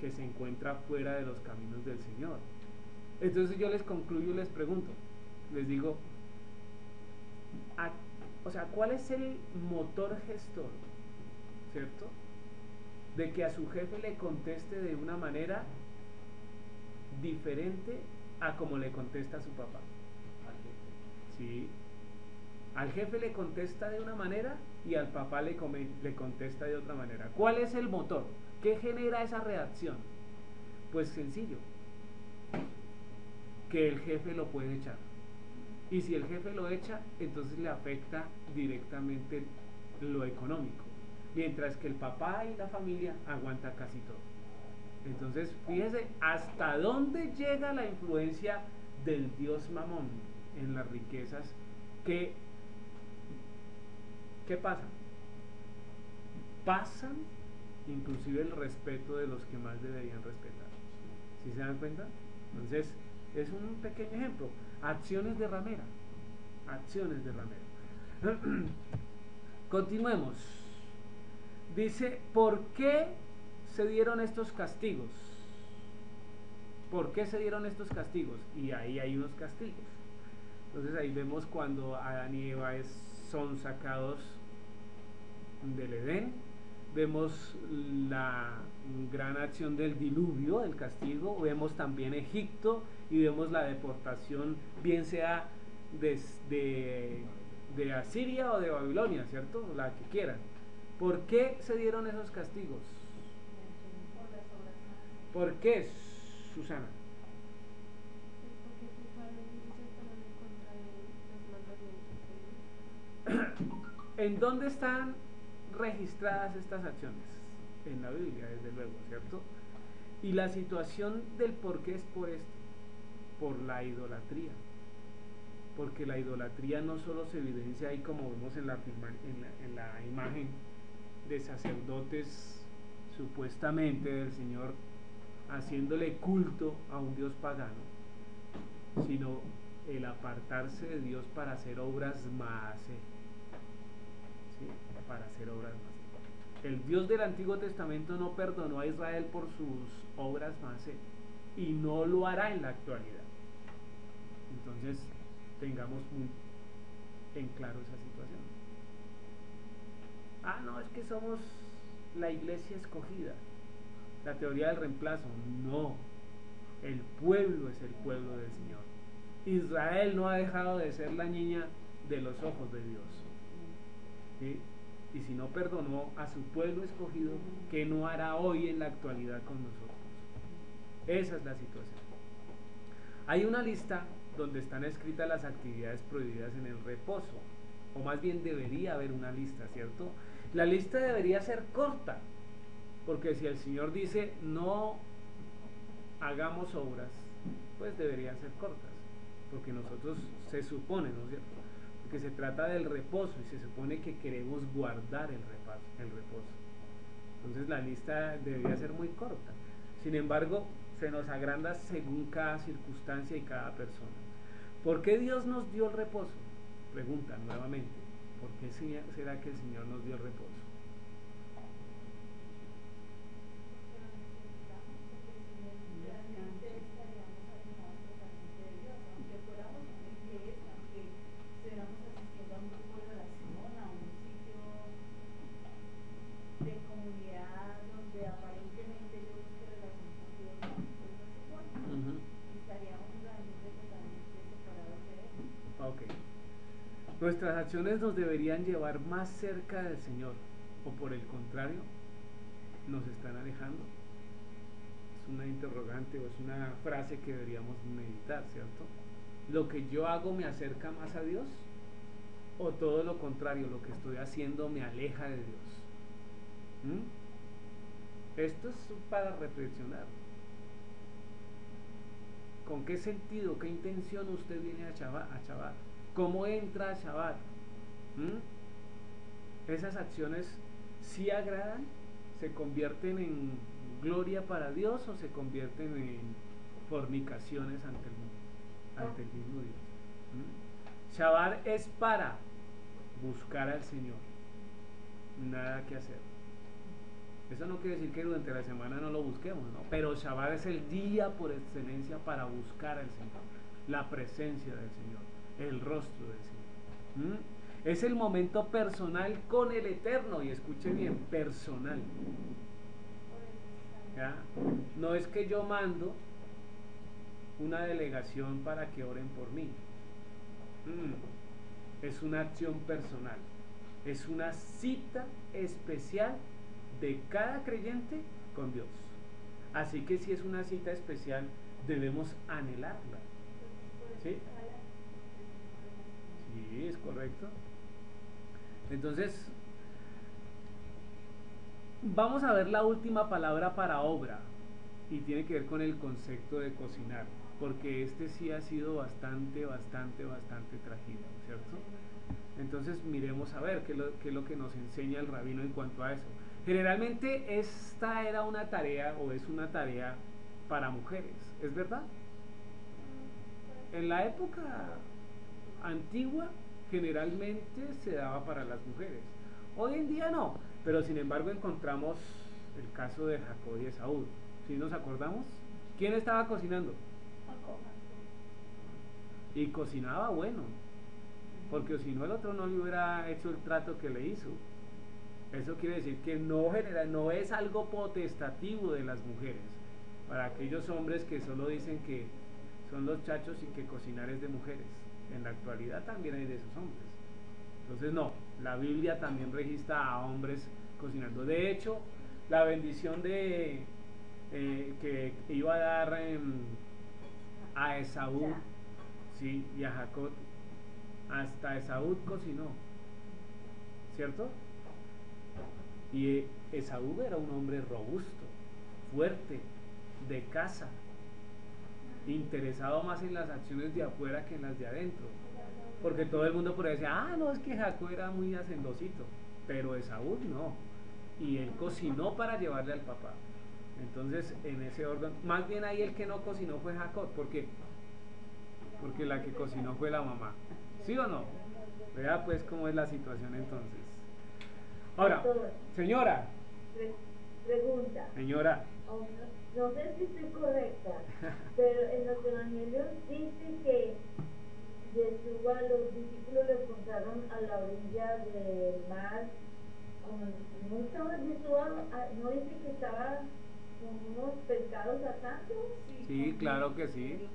que se encuentra fuera de los caminos del Señor. Entonces yo les concluyo y les pregunto, les digo, ¿cuál es el motor gestor, ¿cierto?, de que a su jefe le conteste de una manera diferente a como le contesta a su papá? ¿Sí? Al jefe le contesta de una manera y al papá le contesta de otra manera. ¿Cuál es el motor? ¿Qué genera esa reacción? Pues sencillo, que el jefe lo puede echar. Y si el jefe lo echa, entonces le afecta directamente lo económico, mientras que el papá y la familia aguanta casi todo. Entonces, fíjese hasta dónde llega la influencia del Dios Mamón en las riquezas. ¿Qué pasa? Pasan inclusive el respeto de los que más deberían respetar. ¿Sí se dan cuenta? Entonces, es un pequeño ejemplo. Acciones de ramera. Acciones de ramera. Continuemos. Dice, ¿por qué se dieron estos castigos? ¿Por qué se dieron estos castigos? Y ahí hay unos castigos. Entonces ahí vemos cuando Adán y Eva son sacados del Edén. Vemos la gran acción del diluvio, el castigo. Vemos también Egipto y vemos la deportación, bien sea de Asiria o de Babilonia, ¿cierto? La que quieran. ¿Por qué se dieron esos castigos? ¿Por qué, Susana? ¿En dónde están registradas estas acciones? En la Biblia, desde luego, ¿cierto? Y la situación del por qué es por esto, por la idolatría. Porque la idolatría no solo se evidencia ahí, como vemos en la imagen de sacerdotes supuestamente del Señor haciéndole culto a un Dios pagano, sino el apartarse de Dios para hacer obras más, ¿sí? Para hacer obras más. El Dios del Antiguo Testamento no perdonó a Israel por sus obras más y no lo hará en la actualidad. Entonces, tengamos muy en claro esa situación. Ah, no, es que somos la iglesia escogida. La teoría del reemplazo. No. El pueblo es el pueblo del Señor. Israel no ha dejado de ser la niña de los ojos de Dios. ¿Sí? Y si no perdonó a su pueblo escogido, ¿qué no hará hoy en la actualidad con nosotros? Esa es la situación. Hay una lista donde están escritas las actividades prohibidas en el reposo, o más bien debería haber una lista, ¿cierto? La lista debería ser corta, porque si el Señor dice no hagamos obras, pues deberían ser cortas, porque nosotros se supone, ¿no es cierto?, que se trata del reposo y se supone que queremos guardar el reposo. Entonces la lista debería ser muy corta. Sin embargo, se nos agranda según cada circunstancia y cada persona. ¿Por qué Dios nos dio el reposo? Pregunta nuevamente. ¿Por qué será que el Señor nos dio el reposo? Nuestras acciones nos deberían llevar más cerca del Señor, o por el contrario, nos están alejando. Es una interrogante o es una frase que deberíamos meditar, ¿cierto? ¿Lo que yo hago me acerca más a Dios? ¿O todo lo contrario, lo que estoy haciendo me aleja de Dios? Esto es para reflexionar. ¿Con qué sentido, qué intención usted viene a Shabbat? ¿Cómo entra a Shabbat? Esas acciones sí agradan, se convierten en gloria para Dios o se convierten en fornicaciones ante el mismo Dios. Shabbat es para buscar al Señor, nada que hacer. Eso no quiere decir que durante la semana no lo busquemos, ¿no? Pero Shabbat es el día por excelencia para buscar al Señor, la presencia del Señor, el rostro del Señor. Es el momento personal con el Eterno, y escuche bien, personal. ¿Ya? No es que yo mando una delegación para que oren por mí. Es una acción personal, es una cita especial de cada creyente con Dios. Así que si es una cita especial, debemos anhelarla. ¿Sí? Sí, es correcto. Entonces, vamos a ver la última palabra para obra, y tiene que ver con el concepto de cocinar, porque este sí ha sido bastante tragido, ¿cierto? Entonces miremos a ver qué es lo que nos enseña el rabino en cuanto a eso. Generalmente esta era una tarea, o es una tarea para mujeres, ¿es verdad? En la época antigua generalmente se daba para las mujeres. Hoy en día no, pero sin embargo encontramos el caso de Jacob y Esaú. ¿Sí nos acordamos? ¿Quién estaba cocinando? Y cocinaba bueno, porque si no el otro no le hubiera hecho el trato que le hizo. Eso quiere decir que no es algo potestativo de las mujeres, para aquellos hombres que solo dicen que son los chachos y que cocinar es de mujeres. En la actualidad también hay de esos hombres. Entonces no, la Biblia también registra a hombres cocinando. De hecho, la bendición que iba a dar a Esaú, sí, y a Jacob, hasta Esaú cocinó, ¿cierto? Y Esaú era un hombre robusto, fuerte, de casa, interesado más en las acciones de afuera que en las de adentro, porque todo el mundo podría decir, no, es que Jacob era muy hacendosito, pero Esaú no, y él cocinó para llevarle al papá. Entonces en ese orden, más bien ahí el que no cocinó fue Jacob, porque la que cocinó fue la mamá, ¿sí o no? Vea pues cómo es la situación entonces. Ahora, Pastor, señora, pregunta. señora, No sé si estoy correcta, pero en los evangelios dice que Yeshua, los discípulos le encontraron a la orilla del mar. No estaba Yeshua, no dice que estaba con unos pescados atando. sí, claro que sí.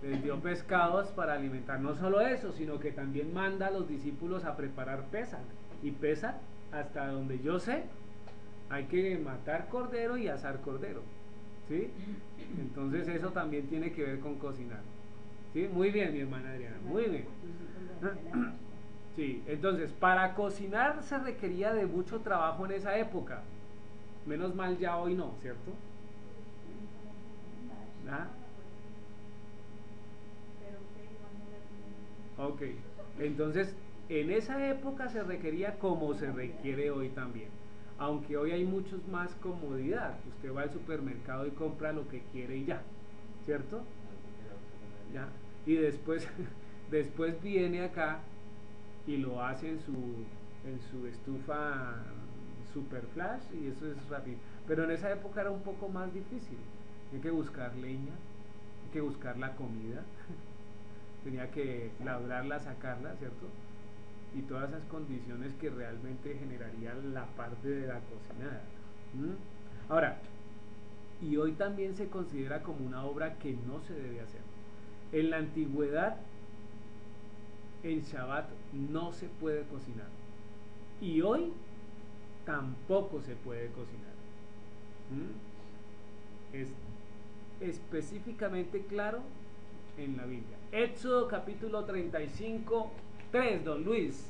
Les dio pescados para alimentar. No solo eso, sino que también manda a los discípulos a preparar pesas. Y pesan, hasta donde yo sé, hay que matar cordero y asar cordero. ¿Sí? Entonces eso también tiene que ver con cocinar. ¿Sí? Muy bien, mi hermana Adriana, muy bien. Sí, entonces para cocinar se requería de mucho trabajo en esa época. Menos mal ya hoy no, ¿cierto? ¿Ah? Ok, entonces en esa época se requería como se requiere hoy también. Aunque hoy hay muchos más comodidad. Usted va al supermercado y compra lo que quiere y ya, ¿cierto? Ya. Y después viene acá y lo hace en su estufa super flash y eso es rápido. Pero en esa época era un poco más difícil. Hay que buscar leña, hay que buscar la comida, tenía que labrarla, sacarla, ¿cierto? Y todas esas condiciones que realmente generarían la parte de la cocinada. Ahora, y hoy también se considera como una obra que no se debe hacer. En la antigüedad, en Shabbat no se puede cocinar. Y hoy tampoco se puede cocinar. Es específicamente claro en la Biblia. Éxodo capítulo 35, 3, don Luis,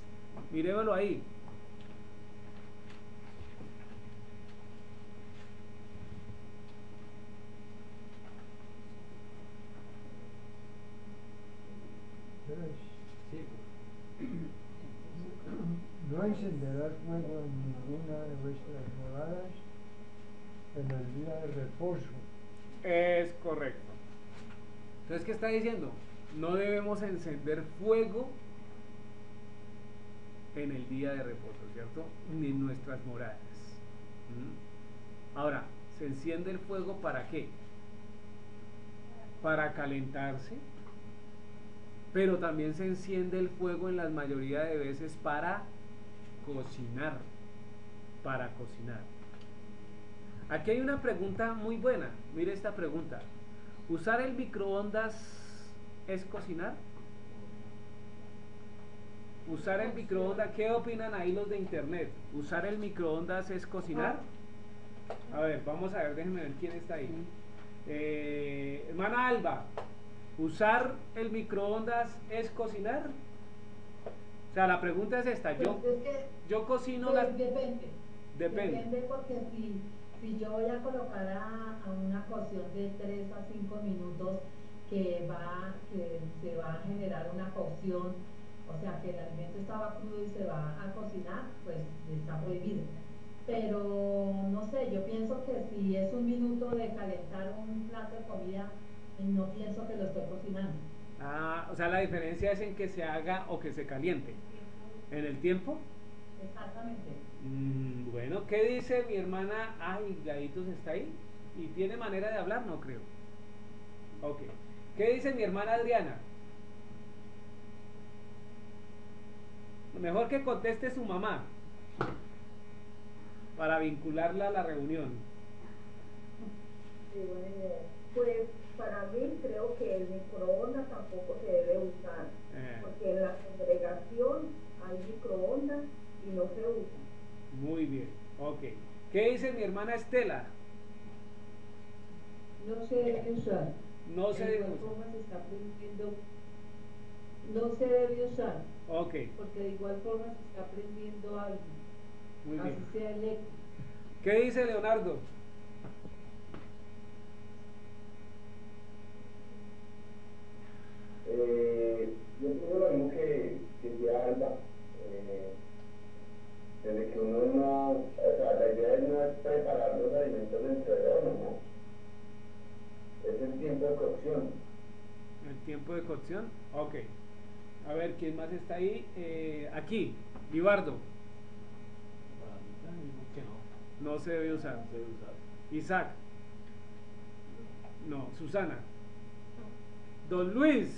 mirémoslo ahí. No encenderás fuego en ninguna de vuestras moradas en el día de reposo. Es correcto. Entonces, ¿qué está diciendo? No debemos encender fuego en el día de reposo, ¿cierto? Ni en nuestras moradas. Ahora, ¿se enciende el fuego para qué? Para calentarse, pero también se enciende el fuego en la mayoría de veces para cocinar. Para cocinar. Aquí hay una pregunta muy buena. Mire esta pregunta. ¿Usar el microondas es cocinar? ¿Usar el microondas? ¿Qué opinan ahí los de internet? ¿Usar el microondas es cocinar? A ver, vamos a ver, déjenme ver quién está ahí. Hermana Alba, ¿usar el microondas es cocinar? O sea, la pregunta es esta. Yo cocino pues depende. Depende. Depende porque si yo voy a colocar a una cocción de 3 a 5 minutos que se va a generar una cocción, o sea que el alimento estaba crudo y se va a cocinar, pues está prohibido. Pero no sé, yo pienso que si es un minuto de calentar un plato de comida, no pienso que lo estoy cocinando. Ah, o sea, la diferencia es en que se haga o que se caliente. ¿En el tiempo? Exactamente. Bueno, ¿qué dice mi hermana? Ay, Gaditos está ahí. ¿Y tiene manera de hablar? No creo. Ok. ¿Qué dice mi hermana Adriana? Mejor que conteste su mamá para vincularla a la reunión. Sí, buena idea. Pues para mí creo que el microondas tampoco se debe usar, porque en la congregación hay microondas y no se usa. Muy bien, ok. ¿Qué dice mi hermana Estela? No se debe usar. No se debe usar. Forma se está aprendiendo. No se debe usar. Ok. Porque de igual forma se está aprendiendo algo. Muy bien. Así sea eléctrico. ¿Qué dice Leonardo? Yo creo lo mismo que decía Alba. Desde que uno no, o sea, la idea no es preparar los alimentos dentro del horno, ¿no? Es el tiempo de cocción. ¿El tiempo de cocción? Ok. A ver, ¿quién más está ahí? Aquí, Libardo. No se debe usar. No se debe usar. Isaac. No. Susana. Don Luis.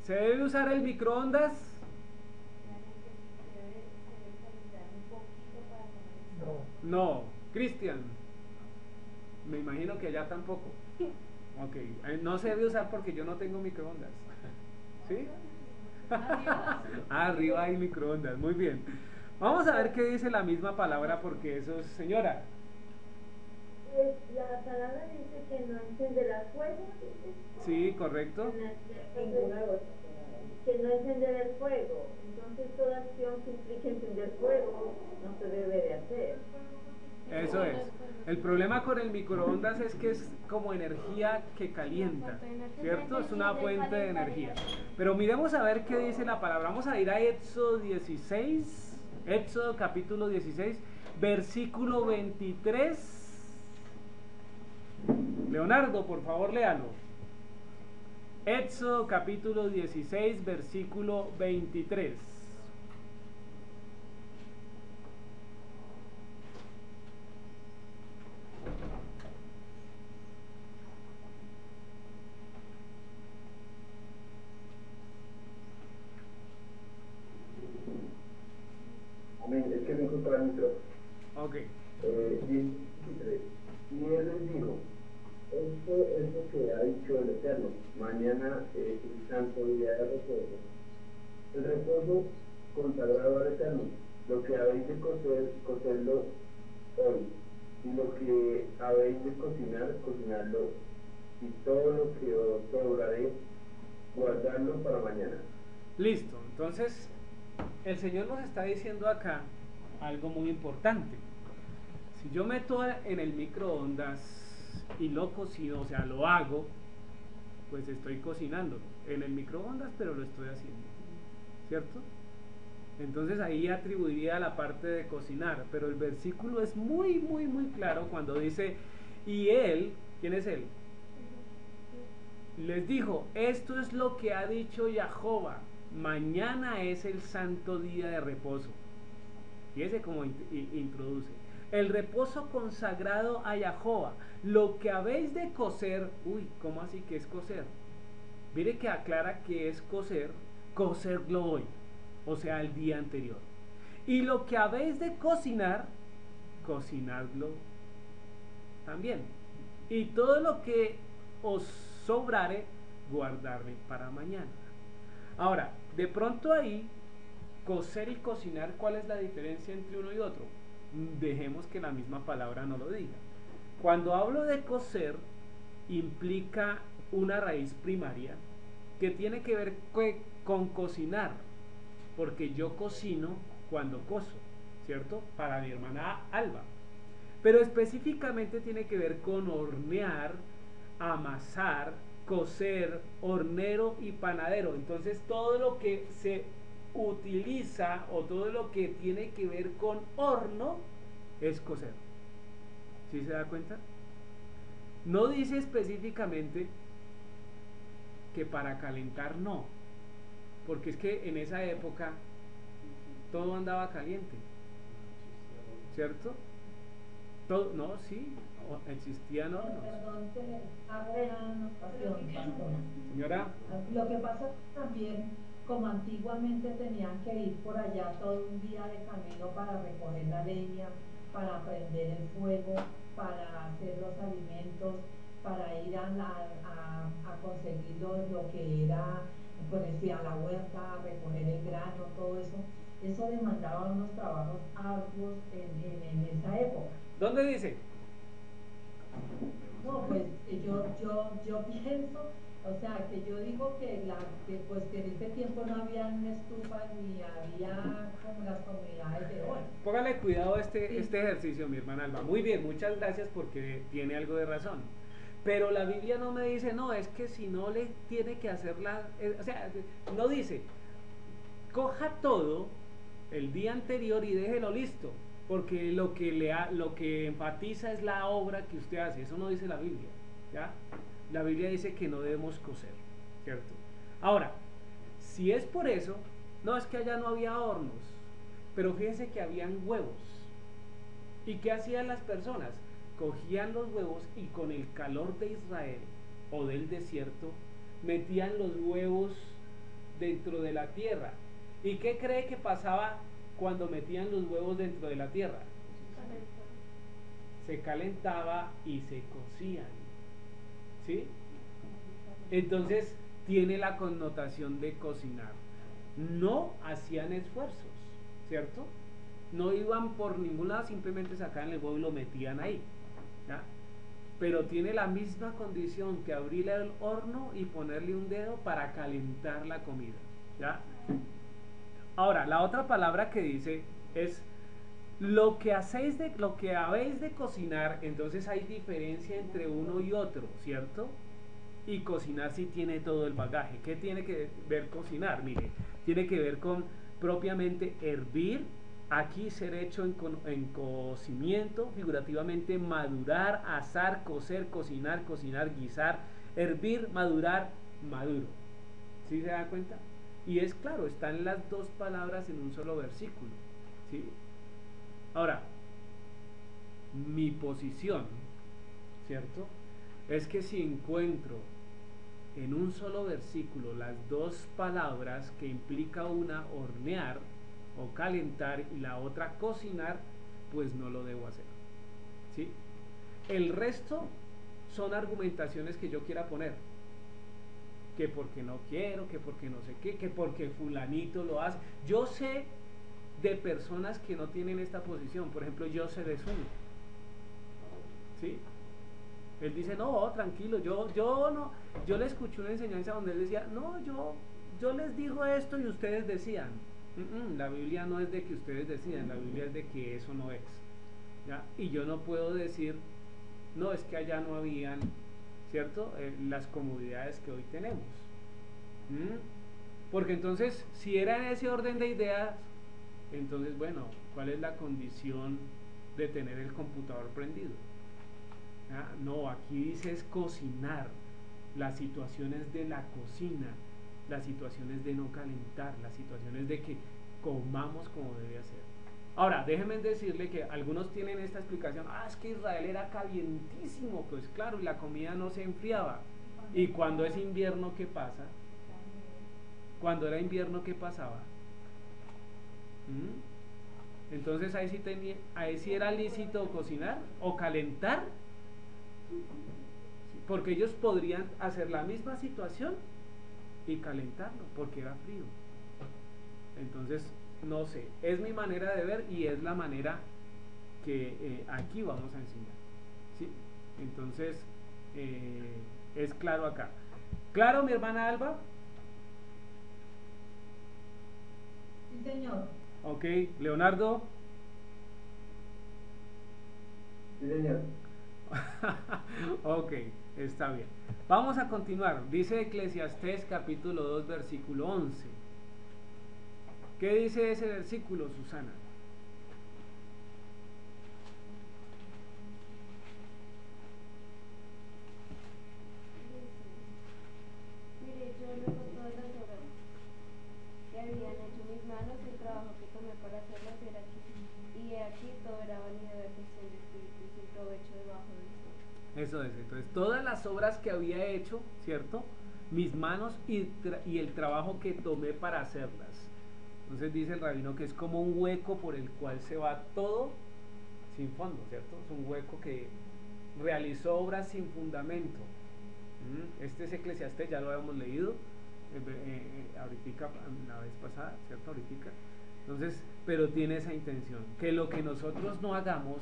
¿Se debe usar el microondas? No. Cristian. Me imagino que allá tampoco. Ok. No se debe usar porque yo no tengo microondas. ¿Sí? Arriba hay microondas. Muy bien. Vamos a ver qué dice la misma palabra porque eso es, señora. La palabra dice que no encenderá fuego. Sí, correcto. Que no encender el fuego. Entonces toda acción que implique encender fuego no se debe de hacer. Eso es. El problema con el microondas es que es como energía que calienta, ¿cierto? Es una fuente de energía. Pero miremos a ver qué dice la palabra. Vamos a ir a Éxodo 16, Éxodo capítulo 16, versículo 23. Leonardo, por favor, léalo. Éxodo capítulo 16, versículo 23. Es que no encontraba el micrófono. Ok. 23. Y él les dijo, esto es lo que ha dicho el Eterno, mañana es el santo día de reposo. El reposo consagrado al Eterno, lo que habéis de cocer, cocerlo hoy, y lo que habéis de cocinar, cocinarlo, y todo lo que os sobraré, guardarlo para mañana. Listo, entonces el Señor nos está diciendo acá algo muy importante. Si yo meto en el microondas y lo cocino, o sea, lo hago, pues estoy cocinando en el microondas, pero lo estoy haciendo, ¿cierto? Entonces ahí atribuiría la parte de cocinar, pero el versículo es muy claro cuando dice, y él, ¿quién es él? Les dijo, esto es lo que ha dicho Jehová, mañana es el santo día de reposo. Fíjese cómo introduce. El reposo consagrado a Jehová, lo que habéis de cocer, ¿cómo así que es cocer? Mire que aclara que es cocer, cocerlo hoy, o sea, el día anterior. Y lo que habéis de cocinar, cocinadlo también. Y todo lo que os sobrare, guardarle para mañana. Ahora, de pronto ahí, cocer y cocinar, ¿cuál es la diferencia entre uno y otro? Dejemos que la misma palabra no lo diga. Cuando hablo de cocer, implica una raíz primaria que tiene que ver con cocinar, porque yo cocino cuando cozo, ¿cierto? Para mi hermana Alba. Pero específicamente tiene que ver con hornear, amasar, cocer, hornero y panadero. Entonces todo lo que se utiliza o todo lo que tiene que ver con horno es cocer. ¿Sí se da cuenta? No dice específicamente que para calentar no, porque es que en esa época todo andaba caliente, ¿cierto? Todo, no, sí, existían hornos. Perdón, que hago una anotación, pastor. Señora. Lo que pasa también, como antiguamente tenían que ir por allá todo un día de camino para recoger la leña, para prender el fuego, para hacer los alimentos, para ir a conseguir lo que era, pues decía, la huerta, a recoger el grano, todo eso. Eso demandaba unos trabajos arduos en esa época. ¿Dónde dice? No, pues yo pienso, o sea, que yo digo que pues que en ese tiempo no había estufas ni había como las comunidades de hoy. Póngale cuidado a este ejercicio, mi hermana Alba. Muy bien, muchas gracias porque tiene algo de razón. Pero la Biblia no me dice, no, es que si no le tiene que hacerla, o sea, no dice, coja todo el día anterior y déjelo listo, porque lo que enfatiza es la obra que usted hace. Eso no dice la Biblia, ¿ya? La Biblia dice que no debemos cocer, ¿cierto? Ahora, si es por eso, no, es que allá no había hornos, pero fíjense que habían huevos. ¿Y qué hacían las personas? Cogían los huevos y con el calor de Israel o del desierto, metían los huevos dentro de la tierra. ¿Y qué cree que pasaba cuando metían los huevos dentro de la tierra? Se calentaba y se cocían. ¿Sí? Entonces tiene la connotación de cocinar. No hacían esfuerzos, ¿cierto? No iban por ningún lado, simplemente sacaban el huevo y lo metían ahí, ¿ya? Pero tiene la misma condición que abrir el horno y ponerle un dedo para calentar la comida, ¿ya? Ahora, la otra palabra que dice es lo que habéis de cocinar. Entonces hay diferencia entre uno y otro, ¿cierto? Y cocinar sí tiene todo el bagaje. ¿Qué tiene que ver cocinar? Mire, tiene que ver con propiamente hervir, aquí ser hecho en cocimiento, figurativamente madurar, asar, cocer, cocinar, guisar, hervir, madurar, maduro. ¿Sí se dan cuenta? Y es claro, están las dos palabras en un solo versículo, ¿sí? Ahora, mi posición, ¿cierto? Es que si encuentro en un solo versículo las dos palabras que implica una hornear o calentar y la otra cocinar, pues no lo debo hacer, ¿sí? El resto son argumentaciones que yo quiera poner, que porque no quiero, que porque no sé qué, que porque fulanito lo hace. Yo sé de personas que no tienen esta posición. Por ejemplo, yo sé de Zuni, ¿sí? Él dice, no, tranquilo, yo le escuché una enseñanza donde él decía, no, yo les digo esto y ustedes decían. La Biblia no es de que ustedes decidan, la Biblia es de que eso no es, ¿ya? Y yo no puedo decir, no, es que allá no habían, ¿cierto? Las comodidades que hoy tenemos. Porque entonces, si era en ese orden de ideas, entonces, bueno, ¿cuál es la condición de tener el computador prendido? ¿Ya? No, aquí dice es cocinar, las situaciones de la cocina, las situaciones de no calentar, las situaciones de que comamos como debe ser. Ahora, déjenme decirle que algunos tienen esta explicación, es que Israel era calientísimo, pues claro, y la comida no se enfriaba. Y cuando es invierno, ¿qué pasa? Cuando era invierno, ¿qué pasaba? Entonces ahí sí era lícito cocinar o calentar, porque ellos podrían hacer la misma situación y calentarlo porque era frío. Entonces, no sé, es mi manera de ver y es la manera que aquí vamos a enseñar, ¿sí? Entonces, es claro acá. ¿Claro, mi hermana Alba? Sí, señor. Ok, Leonardo. Sí, señor. Ok, está bien. Vamos a continuar. Dice Eclesiastés capítulo 2 versículo 11. ¿Qué dice ese versículo, Susana? Mire, yo luego todas las obras que habían hecho mis manos, el trabajo que tomé para hacerlas era aquí. Y aquí todo era vanido de aflicción de espíritu y sin provecho debajo del sol. Eso es, entonces todas las obras que había hecho, ¿cierto? Mis manos y el trabajo que tomé para hacerlas. Entonces dice el rabino que es como un hueco por el cual se va todo sin fondo, ¿cierto? Es un hueco que realizó obras sin fundamento. Este es Eclesiastés, ya lo habíamos leído ahorita, la vez pasada, ¿cierto? Ahorita. Entonces, pero tiene esa intención, que lo que nosotros no hagamos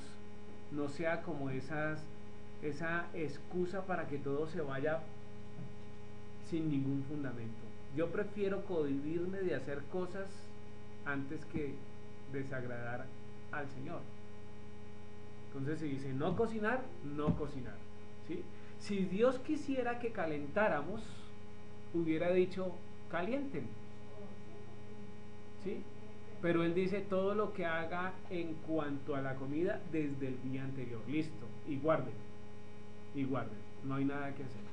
no sea como esa excusa para que todo se vaya sin ningún fundamento. Yo prefiero cohibirme de hacer cosas antes que desagradar al Señor. Entonces si dice no cocinar, no cocinar, ¿sí? Si Dios quisiera que calentáramos, hubiera dicho calienten, ¿sí? Pero Él dice todo lo que haga en cuanto a la comida desde el día anterior, listo, y guarden, no hay nada que hacer.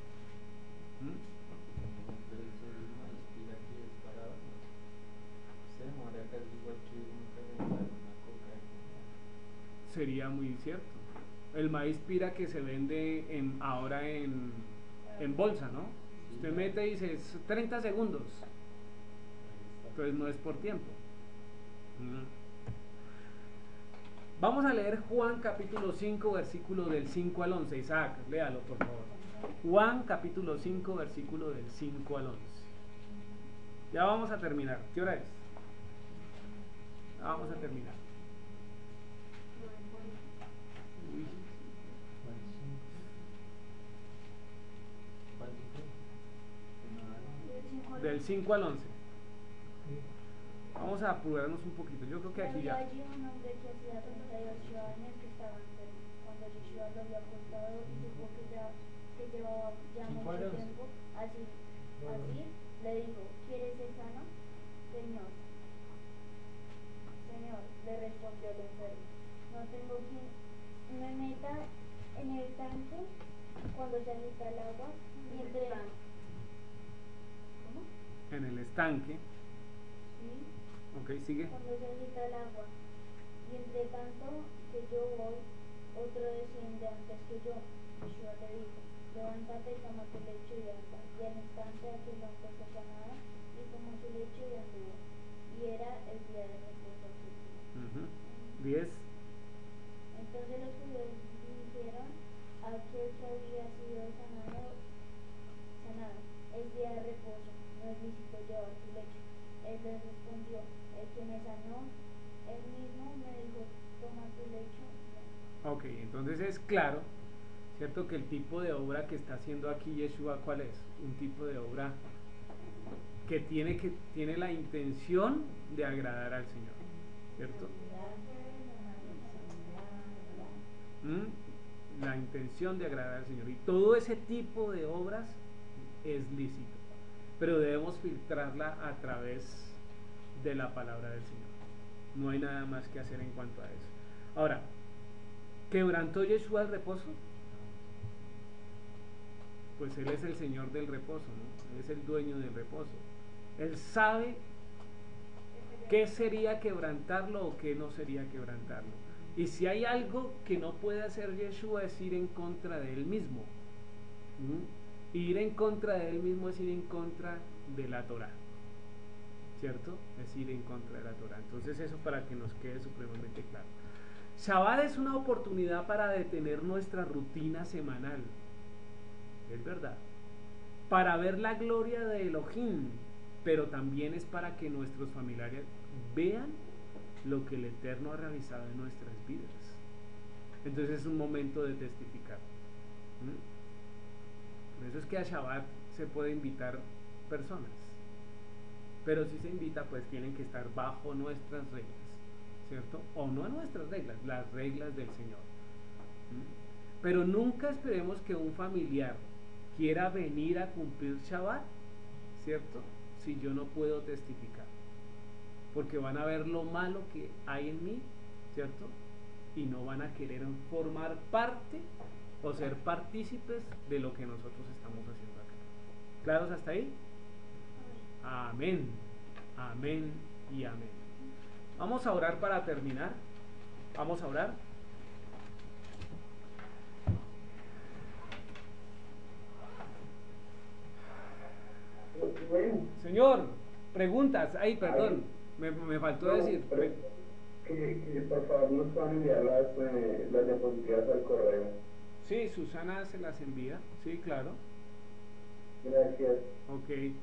Sería muy cierto. El maíz pira que se vende ahora en bolsa, ¿no? Usted mete y dice 30 segundos. Entonces no es por tiempo. Vamos a leer Juan capítulo 5, versículo del 5 al 11. Isaac, léalo por favor. Juan capítulo 5, versículo del 5 al 11. Ya vamos a terminar. ¿Qué hora es? Vamos a terminar. Uy. Del 5 al 11. Vamos a apurarnos un poquito. Yo creo que aquí ya. Allí un hombre que hacía 38 años que estaba enfermo. Cuando Yeshua lo había acostado y supo que llevaba ya mucho tiempo así, le dijo: ¿quieres ser sano? Señor, le respondió el enfermo, no tengo quien me meta en el tanque cuando se agita el agua y entre... ¿Cómo? En el estanque. Sí. Ok, sigue. Cuando se agita el agua y entre tanto que yo voy, otro desciende antes que yo. Yeshua le dijo: levántate, toma tu lecho y anda. Y al instante aquel hombre fue sanado y tomó su lecho y anduvo. Y era el día de reposo. 10. Entonces los judíos dijeron a aquel que había sido sanado, es día de reposo, no es lícito llevar tu lecho. Él les respondió: el que me sanó, él mismo me dijo: toma tu lecho. Ok, entonces es claro, ¿cierto? Que el tipo de obra que está haciendo aquí Yeshua, ¿cuál es? Un tipo de obra que tiene la intención de agradar al Señor, ¿cierto? La intención de agradar al Señor, y todo ese tipo de obras es lícito, pero debemos filtrarla a través de la palabra del Señor. No hay nada más que hacer en cuanto a eso. Ahora, ¿quebrantó Yeshua el reposo? Pues Él es el Señor del reposo, ¿no? Él es el dueño del reposo. Él sabe qué sería quebrantarlo o qué no sería quebrantarlo. Y si hay algo que no puede hacer Yeshua es ir en contra de Él mismo. Ir en contra de Él mismo es ir en contra de la Torah, ¿cierto? Es ir en contra de la Torah. Entonces eso, para que nos quede supremamente claro. Shabbat es una oportunidad para detener nuestra rutina semanal, es verdad, para ver la gloria de Elohim, pero también es para que nuestros familiares vean lo que el Eterno ha realizado en nuestras vidas. Entonces es un momento de testificar. Por eso es que a Shabbat se puede invitar personas, pero si se invita, pues tienen que estar bajo nuestras reglas, ¿cierto? O no nuestras reglas, las reglas del Señor. Pero nunca esperemos que un familiar quiera venir a cumplir Shabbat, ¿cierto? Si yo no puedo testificar, porque van a ver lo malo que hay en mí, ¿cierto? Y no van a querer formar parte o ser partícipes de lo que nosotros estamos haciendo acá. ¿Claros hasta ahí? Amén, amén y amén. Vamos a orar para terminar. Vamos a orar. Señor, preguntas. Ay, perdón, me faltó decir. Que por favor nos puedan enviar las diapositivas al correo. Sí, Susana se las envía. Sí, claro. Gracias. Ok.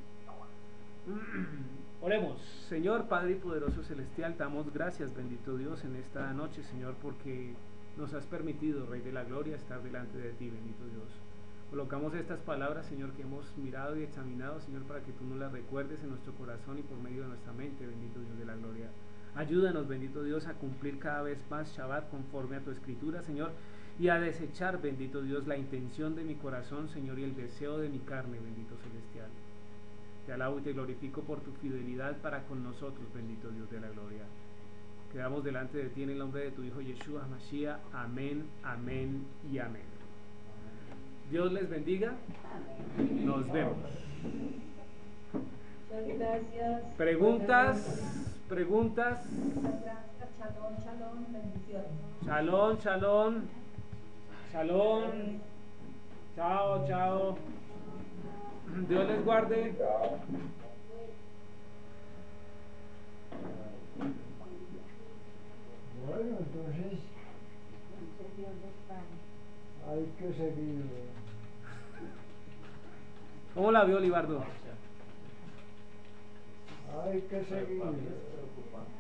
Oremos. Señor Padre poderoso celestial, te damos gracias, bendito Dios, en esta noche, Señor, porque nos has permitido, Rey de la Gloria, estar delante de ti, bendito Dios. Colocamos estas palabras, Señor, que hemos mirado y examinado, Señor, para que tú nos las recuerdes en nuestro corazón y por medio de nuestra mente, bendito Dios de la gloria. Ayúdanos, bendito Dios, a cumplir cada vez más Shabbat conforme a tu escritura, Señor, y a desechar, bendito Dios, la intención de mi corazón, Señor, y el deseo de mi carne, bendito celestial. Te alabo y te glorifico por tu fidelidad para con nosotros, bendito Dios de la gloria. Quedamos delante de ti en el nombre de tu Hijo Yeshua Mashiach. Amén, amén y amén. Dios les bendiga. Nos vemos. Muchas gracias. Preguntas. Muchas gracias. Shalom, shalom, bendiciones. Shalom. Chao. Dios les guarde. Bueno, entonces hay que seguirlo. ¿Cómo la vio, Libardo? Hay que seguirlo. Es preocupante.